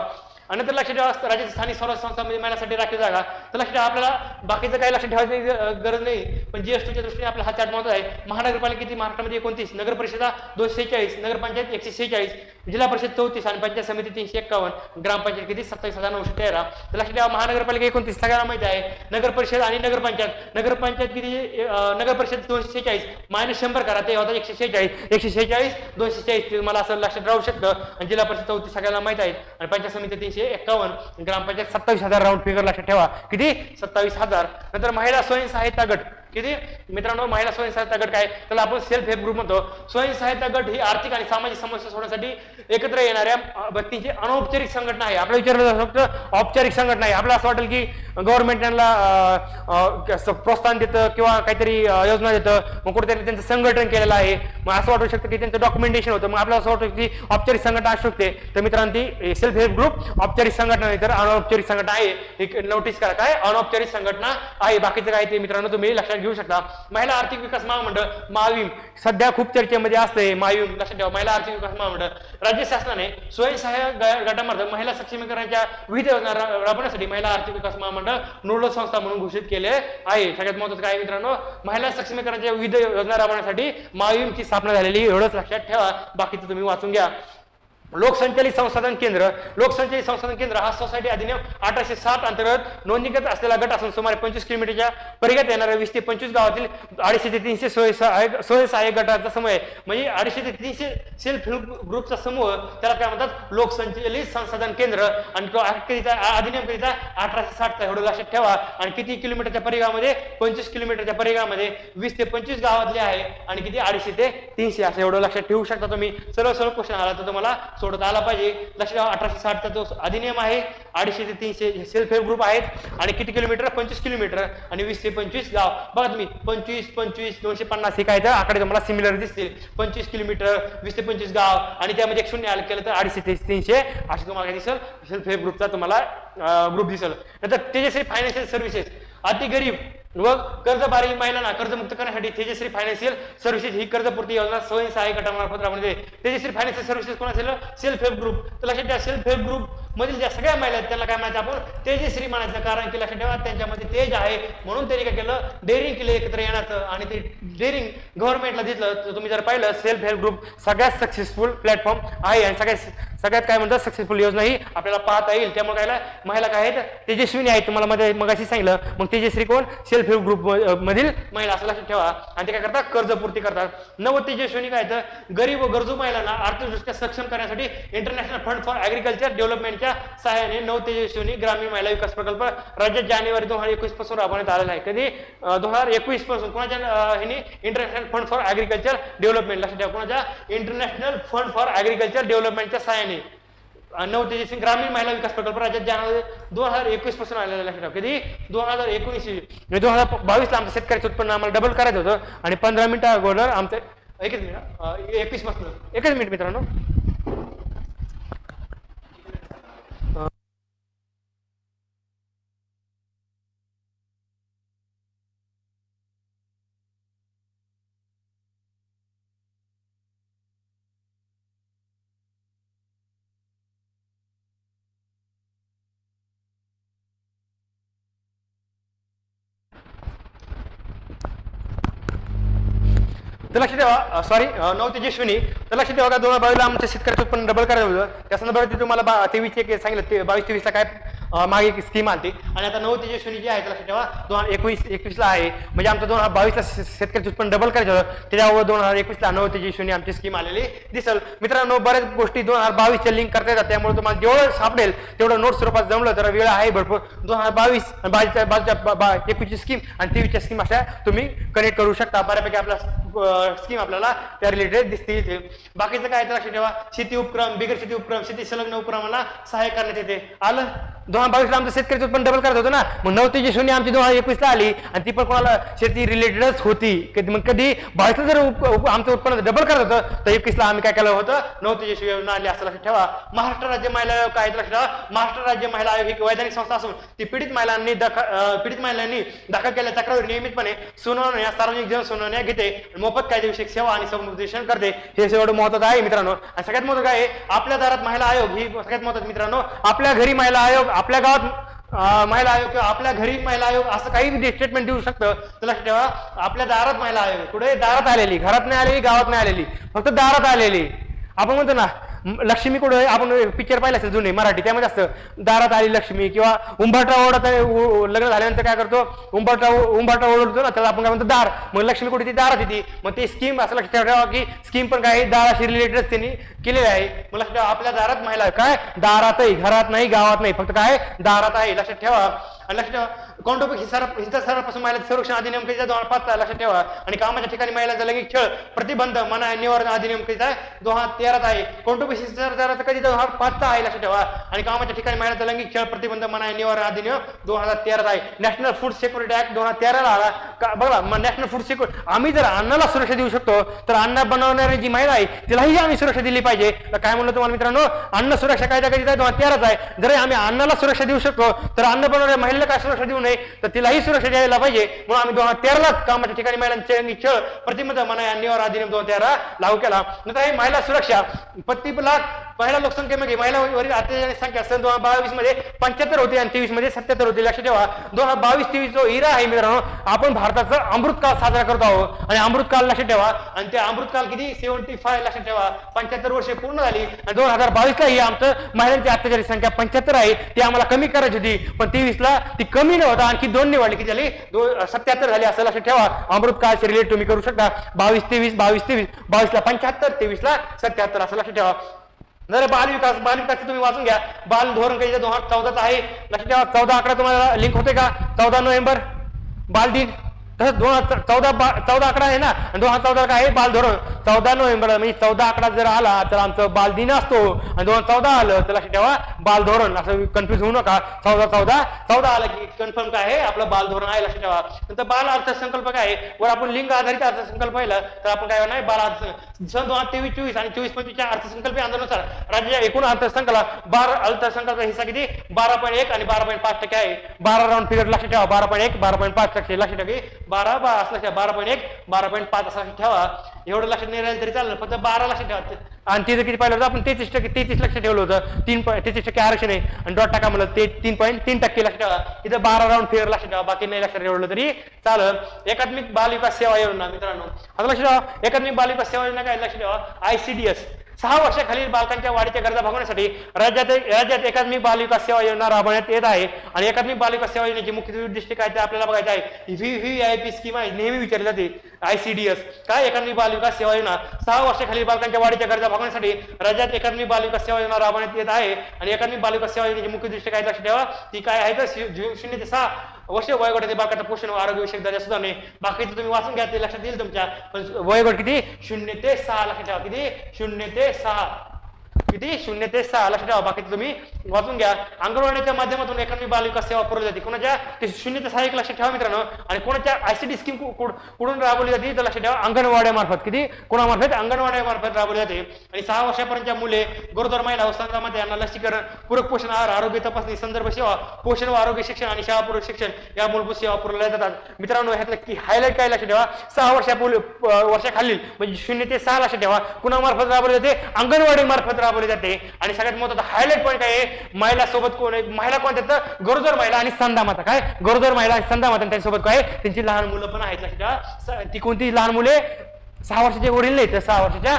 आणि नंतर लक्षात ठेवा राज्याच्या स्थानिक स्वराज्य संस्थांमध्ये महिलांसाठी राखीव जागा. तर लक्षात ठेवा आपल्याला बाकीचं काही लक्षात ठेवायची गरज नाही पण GS2च्या दृष्टीने आपला हा चार्ट महत्त्वाचा आहे. महानगरपालिका किती? महाराष्ट्रामध्ये 29, नगर परिषदा 246, नगरपंचायत 146, जिल्हा परिषद 34 आणि पंचायत समिती 351, ग्रामपंचायत किती? 27,913. तर लक्षात ठेवा महानगरपालिका 29 सगळ्यांना माहिती आहे. नगर परिषद आणि नगरपंचायत किती? नगर परिषद 246 -100 करा ते होता 146 246 मला असं लक्षात राहू शकतं. आणि जिल्हा परिषद 34 सगळ्यांना माहित आहे. आणि पंचायत समिती 351, ग्रामपंचायत 27,000 राऊंड फिगर लक्षात ठेवा. किती? 27,000. नंतर महिला स्वयंसहायता गट किती मित्रांनो महिला स्वयंसहायता गट काय त्याला आपण सेल्फ हेल्प ग्रुप म्हणतो. स्वयंसहायता गट ही आर्थिक आणि सामाजिक समस्या सोडवण्यासाठी एकत्र येणाऱ्या व्यक्तींची अनौपचारिक संघटना आहे. आपल्याला विचारलं जाऊ शकतं औपचारिक संघटना आहे. आपल्याला असं वाटेल की गव्हर्नमेंट त्यांना प्रोत्साहन देतं किंवा काहीतरी योजना देतं, मग कुठेतरी त्यांचं संघटन केलेलं आहे, मग असं वाटू शकतं की त्यांचं डॉक्युमेंटेशन होतं, मग आपल्याला असं वाटतं की औपचारिक संघटना असू शकते. तर मित्रांनो ती सेल्फ हेल्प ग्रुप औपचारिक संघटना नाही तर अनौपचारिक संघटना आहे. एक नोटीस करा काय अनौपचारिक संघटना आहे. बाकीचं काय ते मित्रांनो तुम्ही लक्षात घेऊ शकता. महिला आर्थिक विकास महामंडळ माविम सध्या खूप चर्चेमध्ये असते. माविम लक्षात ठेवा महिला आर्थिक विकास महामंडळ. राज्य शासनाने स्वयंसहाय्यक गटामार्फत महिला सक्षमीकरणाच्या विविध योजना राबवण्यासाठी महिला आर्थिक विकास महामंडळ नोडल संस्था म्हणून घोषित केले आहे. सगळ्यात महत्त्वाचं काय मित्रांनो महिला सक्षमीकरणाच्या विविध योजना राबवण्यासाठी माविमची स्थापना झालेली एवढंच लक्षात ठेवा. बाकीचं तुम्ही वाचून घ्या. लोकसंचालित संसाधन केंद्र. लोकसंचालित संसाधन केंद्र हा सोसायटी अधिनियम 1860 अंतर्गत नोंदणीकृत असलेला गट असून सुमारे 25 किलोमीटरच्या परिघात येणाऱ्या 20 ते 25 गावातील 250 ते 300 स्वयंसहाय्यक गटाचा समूह आहे. म्हणजे 250 ते 300 सेल्फ हेल्प ग्रुपचा समूह त्याला काय म्हणतात लोकसंचालित संसाधन केंद्र. आणि तो अधिनियम करिता 1860 एवढं लक्षात ठेवा. आणि किती किलोमीटरच्या परिघामध्ये 25 किलोमीटरच्या परिघामध्ये 20 ते 25 गावातले आहे आणि किती 250 ते 300 असं एवढं लक्षात ठेवू शकता तुम्ही. सरळ सरळ क्वेश्चन आला तर तुम्हाला सोडता आला पाहिजे. लक्षात ठेवा 1860 चा जो अधिनियम आहे 250 ते 300 सेल्फ हेल्प ग्रुप आहेत आणि किती किलोमीटर 25 किलोमीटर आणि 20 ते 25 गाव. बघा तुम्ही 25 25 250 हे काय तर आकडे तुम्हाला सिमिलर दिसतील. 25 किलोमीटर 20 ते 25 गाव आणि त्यामध्ये एक शून्य आलं केलं तर 250 ते 300 असे तुम्हाला काय दिसेल सेल्फ हेल्प ग्रुपचा तुम्हाला ग्रुप दिसेल. नंतर तेजश्री फायनान्शियल सर्व्हिसेस अति गरीब व कर्जबारी महिलांना कर्जमुक्त करण्यासाठी तेजश्री फायनान्शियल सर्व्हिसेस ही कर्जपूर्ती योजना स्वयंसहाय्यक गटामार्फत राबवण्यात येते. तेजश्री फायनान्शियल सर्व्हिसेस कोण असेल सेल्फ हेल्प ग्रुप. तर लक्षात ठेवा सेल्फ हेल्प ग्रुप मधील ज्या सगळ्या महिला आहेत त्यांना काय म्हणायचं आपण तेजश्री म्हणायचं. कारण की लक्षात ठेवा त्यांच्यामध्ये तेज आहे म्हणून त्यांनी काय केलं डेअरिंग केलं एकत्र येण्याचं आणि ते डेअरिंग गव्हर्नमेंटला दिलं. तर तुम्ही जर पाहिलं सेल्फ हेल्प ग्रुप सगळ्यात सक्सेसफुल प्लॅटफॉर्म आहे आणि सगळ्यात काय म्हणतात सक्सेसफुल योजना ही आपल्याला पाहता येईल. त्यामुळे काय महिला काय आहेत तेजस्विनी आहेत तुम्हाला मध्ये मगाशी सांगितलं. मग तेजश्री कोण सेल्फ हेल्प ग्रुप मधील महिला असं लक्षात ठेवा. आणि ते काय करतात कर्जपूर्ती करतात. नव तेजस्विनी काय तर गरीब व गरजू महिलांना आर्थिकदृष्ट्या सक्षम करण्यासाठी इंटरनॅशनल फंड फॉर ऍग्रिकल्चर डेव्हलपमेंटच्या सहाय्याने नव तेजस्विनी ग्रामीण महिला विकास प्रकल्प राज्यात जानेवारी 2021 पासून राबवण्यात आलेला आहे. कधी 2021 पासून कोणाच्या ह्यानी international fund for agriculture development लक्षात ठेवा कोणाच्या इंटरनॅशनल फंड फॉर ऍग्रिकल्चर डेव्हलपमेंटच्या सहाय्याने नव तेजस्वी ग्रामीण महिला विकास प्रकल्प राज्यात जानेवारी 2021 पासून आलेला लक्षात ठेवा. कधी 2019 2022 ला आमचं शेतकऱ्याचं उत्पन्न आम्हाला डबल करायचं होतं आणि 15 मिनिटं अगोदर आमचं एकच मिनिट 21 पासून एकच मिनिट मित्रांनो तर लक्षात ठेवा सॉरी नव तेजस्विनी. तर लक्षात ठेवा का 2022 ला आमच्या शेतकऱ्याचं उत्पन्न डबल करायचं होतं. त्या संदर्भात तुम्हाला 23 सांगितलं 22-23 ला काय मागे एक स्कीम आली आणि आता नव तेजस्विनी जी आहे लक्षात ठेवा 2021 ला आहे. म्हणजे आमचं 2022 ला शेतकऱ्याचं उत्पन्न डबल करायचं होतं त्याच्यावर 2021 ला नव तेजस्विनी आमची स्कीम आलेली दिसेल. मित्रांनो बऱ्याच गोष्टी 2022 च्या लिंक करता येतात त्यामुळे तुम्हाला जेवढं सापडेल तेवढं नोट स्वरूपात जमलं तर वेळ आहे भरपूर. 2022 बाजूच्या 21 स्कीम आणि 23 स्कीम अशा तुम्ही कनेक्ट करू शकता. बऱ्यापैकी आपला स्कीम आपल्याला त्या रिलेटेड दिसतील. बाकीचं काय लक्षात ठेवा शेती उपक्रम बिगर शेती उपक्रम शेती संलग्न उपक्रमाला सहाय्य करण्यात येते. आलं 2022 ला आमचं शेतकऱ्याचं उत्पन्न डबल करत होतं ना. मग नव तेजस्विनी आमची 2021 ला आली आणि ती पण कोणाला शेती रिलेटेडच होती. मग कधी 22 जर आमचं उत्पन्न डबल करत होतं तर 21 ला आम्ही काय केलं होतं नव तेजस्वी योजना आली असं लक्षात ठेवा. महाराष्ट्र राज्य महिला आयोग काय लक्षात ठेवा महाराष्ट्र राज्य महिला आयोग ही वैधानिक संस्था असून ती पीडित महिलांनी दाखल केलेल्या तक्रारी नियमितपणे सुनावण्या सार्वजनिक जन सुनावण्या घेते मोफत कायदेविषयक सेवा आणि समुपदेशन करते. हे एवढं महत्वाचं आहे मित्रांनो. आणि सगळ्यात महत्त्वाचं काय आहे आपल्या दारात महिला आयोग ही सगळ्यात महत्त्वाचं मित्रांनो. आपल्या घरी महिला आयोग आपल्या गावात महिला आयोग किंवा आपल्या घरी महिला आयोग असं काही स्टेटमेंट देऊ शकतं. तर लक्षात ठेवा आपल्या दारात महिला आयोग कुठे दारात आलेली घरात नाही आलेली गावात नाही आलेली फक्त दारात आलेली. आपण म्हणतो ना लक्ष्मी कुठे आपण पिक्चर पाहिलं असेल जुने मराठी त्यामध्ये असतं दारात आली लक्ष्मी किंवा उंबरठा ओढत लग्न झाल्यानंतर काय करतो उंबरठा ओढतो ना त्याला आपण काय म्हणतो दार. मग लक्ष्मी कुठे ती दारात येते. मग ते स्कीम असं लक्षात ठेवा की स्कीम पण काय दाराशी रिलेटेड त्यांनी केलेले आहे. मग लक्षात ठेवा आपल्या दारात महिला काय दारातही घरात नाही गावात नाही फक्त काय दारात आहे लक्षात ठेवा. आणि लक्षात ठेवा कौटुंबिक हिंसाचारापासून महिला संरक्षण अधिनियम केला 2005 लक्षात ठेवा. आणि कामाच्या ठिकाणी महिलांचा लैंगिक छळ प्रतिबंध मना निवारण अधिनियम केला 2013 आहे. कौटुंबिक हिंसाचाराचा कधी 2005 आहे लक्षात ठेवा. आणि कामाच्या ठिकाणी महिलांचा लैंगिक छळ प्रतिबंध मना निवारण अधिनियम 2013 आहे. नॅशनल फूड सिक्युरिटी ऍक्ट 2013 आला. बघा नॅशनल फूड सिक्युरिटी, आम्ही जर अन्नाला सुरक्षा देऊ शकतो तर अन्न बनवणारी जी महिला आहे तिलाही आम्ही सुरक्षा दिली पाहिजे. काय म्हणलं तुम्हाला मित्रांनो, अन्न सुरक्षा कायदा कधी 2013 आहे. जर आम्ही अन्नाला सुरक्षा देऊ शकतो तर अन्न बनवणाऱ्या महिलेला काय सुरक्षा देऊ नये, तर तिलाही सुरक्षा द्यायला पाहिजे. म्हणून आम्ही 2013लाच कामाच्या ठिकाणी महिलांचे लैंगिक छळ प्रतिबंध मना निवारण अधिनियम 2013 लागू केला. नंतर आहे महिला सुरक्षा. 35 लाख महिला लोकसंख्येमध्ये महिलावरील अत्याचाराची संख्या सन 2022 मध्ये 75 होती आणि 23 मध्ये 77 होती. लक्षात ठेवा 2022-23 जो इरा आहे मित्रांनो, आपण भारताचा अमृतकाळ साजरा करतो आहोत. आणि अमृतकाळ लक्षात ठेवा, आणि ते अमृतकाल किती 75 लक्षात ठेवा 75 वर्षे पूर्ण झाली. आणि 2022 ला ही आमचं महिलांची अत्याचाराची संख्या 75 आहे, ती आम्हाला कमी करायची होती. पण 23 ला ती कमी न होता आणखी 2 वाढली, किती झाली 77 झाली. असं लक्षात ठेवा. अमृतकाळशी रिलेट तुम्ही करू शकता. 22-23 22 ला 75, 23 ला 77 असं लक्षात ठेवा. जर बालविकास तुम्ही वाचून घ्या. बाल धोरण काही 2014 आहे लक्षात ठेवा. 14 आकडा तुम्हाला लिंक होते का? 14 नोव्हेंबर बाल दिन. तसंच 14 आकडा आहे ना, 2014 काय आहे बाल धोरण 14 नोव्हेंबर, म्हणजे 14 आकडा जर आला तर आमचं बाल दिन असतो. आणि 2014 आलं तर लक्षात ठेवा बाल धोरण. असं कन्फ्युज होऊ नका. 14 आलं की कन्फर्म काय आहे आपलं बाल धोरण आहे लक्षात ठेवा. नंतर बाल अर्थसंकल्प काय आहे, वर आपण लिंग आधारित अर्थसंकल्प पाहिलं तर आपण काय नाही बाल सन 2023-24 आणि 24-25 अर्थसंकल्पीय आंदोलनानुसार राज्याच्या एकूण अर्थसंकल्पाला 12 अर्थसंकल्पाचा हिस्सा किती 12.1 आणि 12.5% आहे. 12 राऊंड फिगर लक्षात ठेवा. 12.1 12.5% लक्षात ठेवा. 12 असं लक्षात 12.1 12.5 असं लक्षात ठेवा. एवढं लक्षात नाही राहिलं तरी चालेल, फक्त 12 लक्षात ठेवा. आणि तिथं किती पाहिलं होतं आपण 33% लक्षात ठेवलं होतं. 33% आरक्षण आहे आणि डॉट टाका म्हणलं ते 3.3% लक्षात ठेवा. इथं 12 राऊंड फिगर लक्षात ठेवा. बाकी नाही लक्षात ठेवलं तरी चालेल. एकात्मिक बाल विकास सेवा योजना मित्रांनो आता लक्षात ठेवा. एकात्मिक बाल विकास सेवा योजना काय लक्षात ठेवा. ICDS 6 वर्षाखालील बालकांच्या वाढीच्या गरजा भागवण्यासाठी राज्यात एकात्मिक बाल विकास सेवा योजना राबवण्यात येत आहे. आणि एकात्मिक बाल विकास सेवा योजनेची मुख्य उद्दिष्ट काय ते आपल्याला बघायचं आहे. VIP स्कीम आहे, नेहमी विचारली जाते. ICDS काय एकात्मिक बाल विकास सेवा योजना 6 वर्षाखालील बालकांच्या वाढीच्या गरजा भागवण्यासाठी राज्यात एकात्मिक बाल विकास सेवा योजना राबवण्यात येत आहे. आणि एकात्मिक बाल विकास सेवा योजनेची मुख्य उद्दिष्ट काय लक्षात ठेवा. ती काय आहे तर 0 ते 6 वर्ष वयोगटातील बालकांचा पोषण व आरोग्यविषयक दर्जा सुधारणे. बाकीचं तुम्ही वाचून घ्या, ते लक्षात येईल तुमच्या. पण वयोगट किती 0 ते 6 लक्षात ठेवा. किती 0 ते 6 लक्षात ठेवा. बाकीचं तुम्ही वाचून घ्या. अंगणवाडीच्या माध्यमातून एकात्मिक बाल विकास सेवा पुरवली जाते. कोणाच्या ते 0 ते 6 लक्षात ठेवा मित्रांनो. आणि कोणाच्या ICD स्कीम कुठून राबवली जाते तर लक्षात ठेवा अंगणवाड्यामार्फत. किती कोणामार्फत अंगणवाड्यामार्फत राबवली जाते. आणि 6 वर्षापर्यंतच्या मुले गरोदर महिला व स्तनदामाते यांना लसीकरण, पूरक पोषण आहार, आरोग्य तपासणी, संदर्भ सेवा, पोषण व आरोग्य शिक्षण आणि शाळापूर्व शिक्षण या मूलभूत सेवा पुरवल्या जातात. मित्रांनो ह्यातलं की हायलाइट काय लक्षात ठेवा. 6 वर्षाखालील म्हणजे 0 ते 6 लक्षात ठेवा. कुणामार्फत राबवली जाते अंगणवाडी मार्फत राबवली जाते. आणि सगळ्यात महत्त्वाचा हायलाइट पॉईंट काय आहे, महिला सोबत कोण आहे, महिला कोणत्या तर गरोदर महिला आणि स्तनदामाता. काय गरोदर महिला आणि स्तनदामाता त्यांच्यासोबत काय त्यांची लहान मुलं पण आहेत लक्षात ठेवा. ती कोणती लहान मुले 6 वर्षाचे वडील नाही तर 6 वर्षाच्या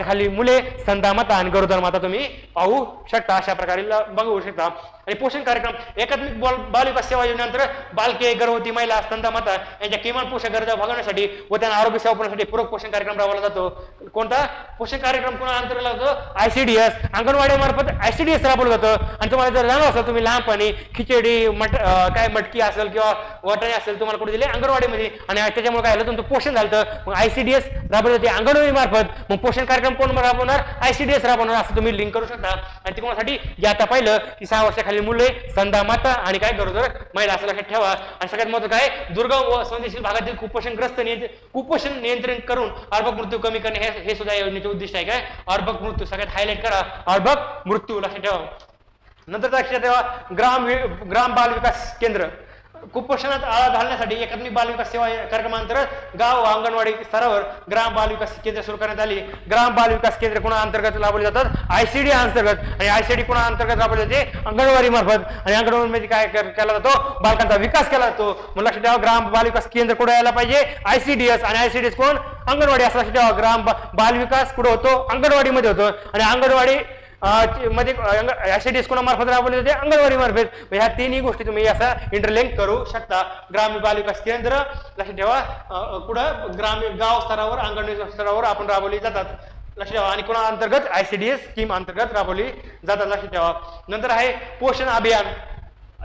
खाली मुले, स्तनदामाता आणि गरोदर माता तुम्ही पाहू शकता. अशा प्रकारे बघू शकता. आणि पोषण कार्यक्रम एकात्मिक बाल विकास सेवा योजनेअंतर्गत बालके, गर्भवती महिला, स्तनदामाता यांच्या किमान पोषण गरजा भागवण्यासाठी व त्यांना आरोग्य सेवा पुरवण्यासाठी पूरक पोषण कार्यक्रम राबवला जातो. कोणता पोषण कार्यक्रम कोणा अंतर्गत जातो ICDS अंगणवाडीमार्फत ICDS राबवलं जातं. आणि तुम्हाला जर जाणवं असेल तुम्ही लहानपणी खिचडी काय मटकी असेल किंवा वाटाणे असेल तुम्हाला कुठे दिले अंगणवाडीमध्ये आणि त्याच्यामुळे काय झालं तुमचं पोषण झालं. मग ICDS राबवलं जाते अंगणवाडी मार्फत. मग पोषण कार्यक्रम कोण राबवणार ICDS राबवणार असं तुम्ही लिंक करू शकता. आणि ते कोणासाठी जे आता पाहिलं की 6 वर्षाखालील मुले, स्तनदामाता आणि काय गरोदर महिला असं लक्षात ठेवा. आणि सगळ्यात महत्त्वाचं काय दुर्गम व संवेदनशील भागातील कुपोषण नियंत्रण करून अर्भक मृत्यू कमी करणे हे सुद्धा योजनेचे उद्दिष्ट आहे. काय अर्भक मृत्यू सगळ्यात हायलाइट करा. अर्भक मृत्यू लक्षात ठेवा. नंतर लक्षात ठेवा ग्राम बाल विकास केंद्र कुपोषणात आळा घालण्यासाठी एकात्मिक बाल विकास सेवा कार्यक्रमांतर्गत गाव व अंगणवाडी स्तरावर ग्राम बाल विकास केंद्र सुरू करण्यात आली. ग्राम बाल विकास केंद्र कोणा अंतर्गत राबवले जातात ICD अंतर्गत. आणि ICD कोणा अंतर्गत राबवले जाते अंगणवाडी मार्फत. आणि अंगणवाडीमध्ये काय केला जातो बालकांचा विकास केला जातो. मग लक्षात ठेवा ग्राम बाल विकास केंद्र कुठे यायला पाहिजे ICDS. आणि ICDS कोण अंगणवाडी असं लक्षात ठेवा. ग्राम बाल विकास कुठे होतो अंगणवाडीमध्ये होतो. आणि अंगणवाडी मध्ये ICDS कोणामार्फत राबवले जाते अंगणवाडी मार्फत. ह्या तिन्ही गोष्टी तुम्ही असा इंटरलिंक करू शकता. ग्राम बाल विकास केंद्र लक्षात ठेवा कुठं गाव स्तरावर अंगणवाडी स्तरावर आपण राबवली जातात लक्षात ठेवा. आणि कोणा अंतर्गत ICDS स्कीम अंतर्गत राबवली जातात लक्षात ठेवा. नंतर आहे पोषण अभियान.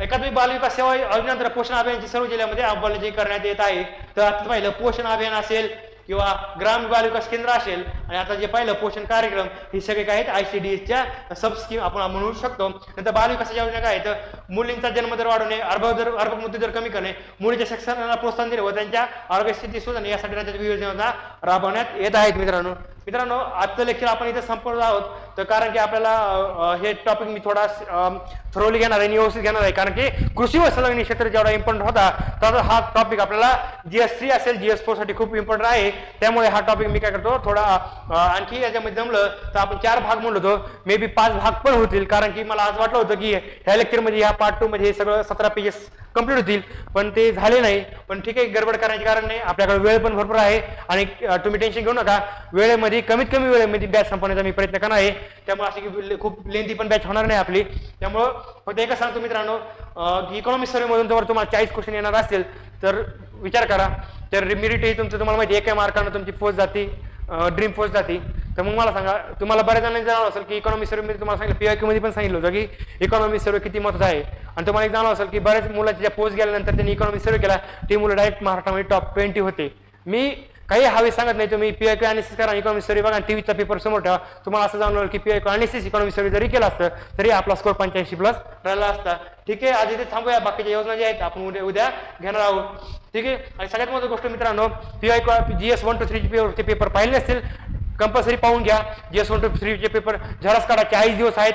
एकात्मिक बालविकास सेवा योजनेनंतर पोषण अभियानाची सर्व जिल्ह्यामध्ये अंमलबजावणी करण्यात येत आहे. तर आता पाहिलं पोषण अभियान असेल किंवा ग्राम बालविकास केंद्र असेल आणि आता जे पाहिलं पोषण कार्यक्रम, हे सगळे काय आहेत ICDSच्या सब स्कीम आपण म्हणू शकतो. नंतर बालविकासाच्या योजना काय आहेत, मुलींचा जन्मदर वाढवणे, अर्भक मृत्यूदर कमी करणे, मुलीच्या शिक्षणाला प्रोत्साहन देणे व त्यांच्या आरोग्य स्थिती सुधारणे यासाठी राज्यात विविध योजना राबवण्यात येत आहेत. मित्रांनो आजचं लेक्चर आपण इथे संपवत आहोत. तर कारण की आपल्याला हे टॉपिक मी थोडा थोरली घेणार आहे आणि व्यवस्थित घेणार आहे, कारण की कृषी व संलग्न क्षेत्र जेवढा इम्पॉर्टंट होता तर हा टॉपिक आपल्याला GS3 असेल GS4 साठी खूप इम्पॉर्टंट आहे. त्यामुळे हा टॉपिक मी काय करतो थोडा आणखी याच्यामध्ये जमलं तर आपण 4 भाग म्हणलो होतो, मे बी 5 भाग पण होतील, कारण की मला आज वाटलं होतं की ह्या लेक्चरमध्ये ह्या पार्ट 2 मध्ये हे सगळं 17 पेजेस कंप्लीट होतील, पण ते झाले नाही. पण ठीक आहे, गडबड करायचे कारण नाही, आपल्याकडे वेळ पण भरपूर आहे आणि तुम्ही टेन्शन घेऊ नका. वेळेमध्ये कमीत कमी वेळेमध्ये बॅच संपवण्याचा मी प्रयत्न करणार आहे. त्यामुळे अशी खूप लेंथी पण बॅच होणार नाही आपली. त्यामुळं फक्त एकच सांगतो मित्रांनो, इकॉनॉमिक सर्व्हे मधून जर तुम्हाला 40 क्वेश्चन येणार असेल तर विचार करा. तर मेरिट ही तुम्हाला माहिती 1 मार्कानं तुमची पोस्ट जाते, ड्रीम पोस्ट जाते. तर मग मला सांगा, तुम्हाला बऱ्याच जणांनी जाणवलं असेल की इकॉनॉमिक सर्व्हे मध्ये तुम्हाला सांगितलं, PIQ मध्ये पण सांगितलं होतं की इकॉनॉमिक सर्व्हे किती महत्त्वाचा आहे. आणि तुम्हाला एक जाणवलं असेल की बऱ्याच मुलांच्या ज्या पोस्ट गेल्यानंतर त्यांनी इकॉनॉमिक सर्व्हे केला, ती मुलं डायरेक्ट महाराष्ट्रामध्ये टॉप 20 होते. मी काही हवे सांगत नाही, तुम्ही PIQ अनालिसिस करा, इकॉनॉमिक सर्व्हे बघा, टीव्हीचा पेपर समोर ठेवा. तुम्हाला असं जाणवलं की PIQ अनालिसिस इकॉनॉमिक सर्व्हे जरी केला असतं तरी आपला स्कोर 85+ राहिला असता. ठीक आहे, आज इथे थांबूया. बाकीच्या योजना ज्या आहेत आपण उद्या घेणार आहोत. ठीक आहे. आणि सगळ्यात महत्त्वाची गोष्ट मित्रांनो, PIQ GS1 to 3 चे पेपर पाहिले असतील, कंपल्सरी पाहून घ्या. GS1 to 3 चे पेपर झरास काढा, 40 दिवस आहेत.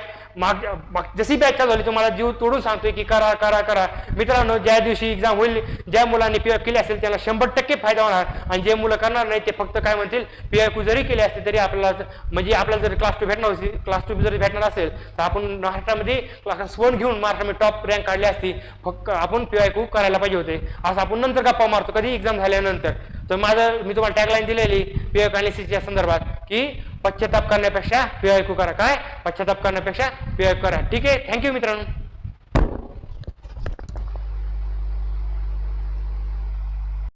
जशी बॅच चालू झाली तुम्हाला जीव तोडून सांगतोय की करा करा करा. मित्रांनो, ज्या दिवशी एक्झाम होईल, ज्या मुलांनी PIQ केली असेल त्याला 100% फायदा होणार, आणि जे मुलं करणार नाही ते फक्त काय म्हणतील, PIQ जरी केले असते तरी आपल्याला म्हणजे आपल्याला जर क्लास 2 भेटणार असेल, क्लास 2 जरी भेटणार असेल तर आपण महाराष्ट्रामध्ये क्लास 1 घेऊन महाराष्ट्रामध्ये टॉप रँक काढली असती. फक्त आपण PIQ करायला पाहिजे होते. असं आपण नंतर गप्पा मारतो कधी एक्झाम झाल्यानंतर. तर मी तुम्हाला टॅगलाईन दिलेली PIQ अनालिसिसच्या संदर्भात की पश्चाताप करण्यापेक्षा PIQ करा. काय पश्चाताप करण्यापेक्षा PIQ करा. ठीक आहे, थँक्यू मित्रांनो.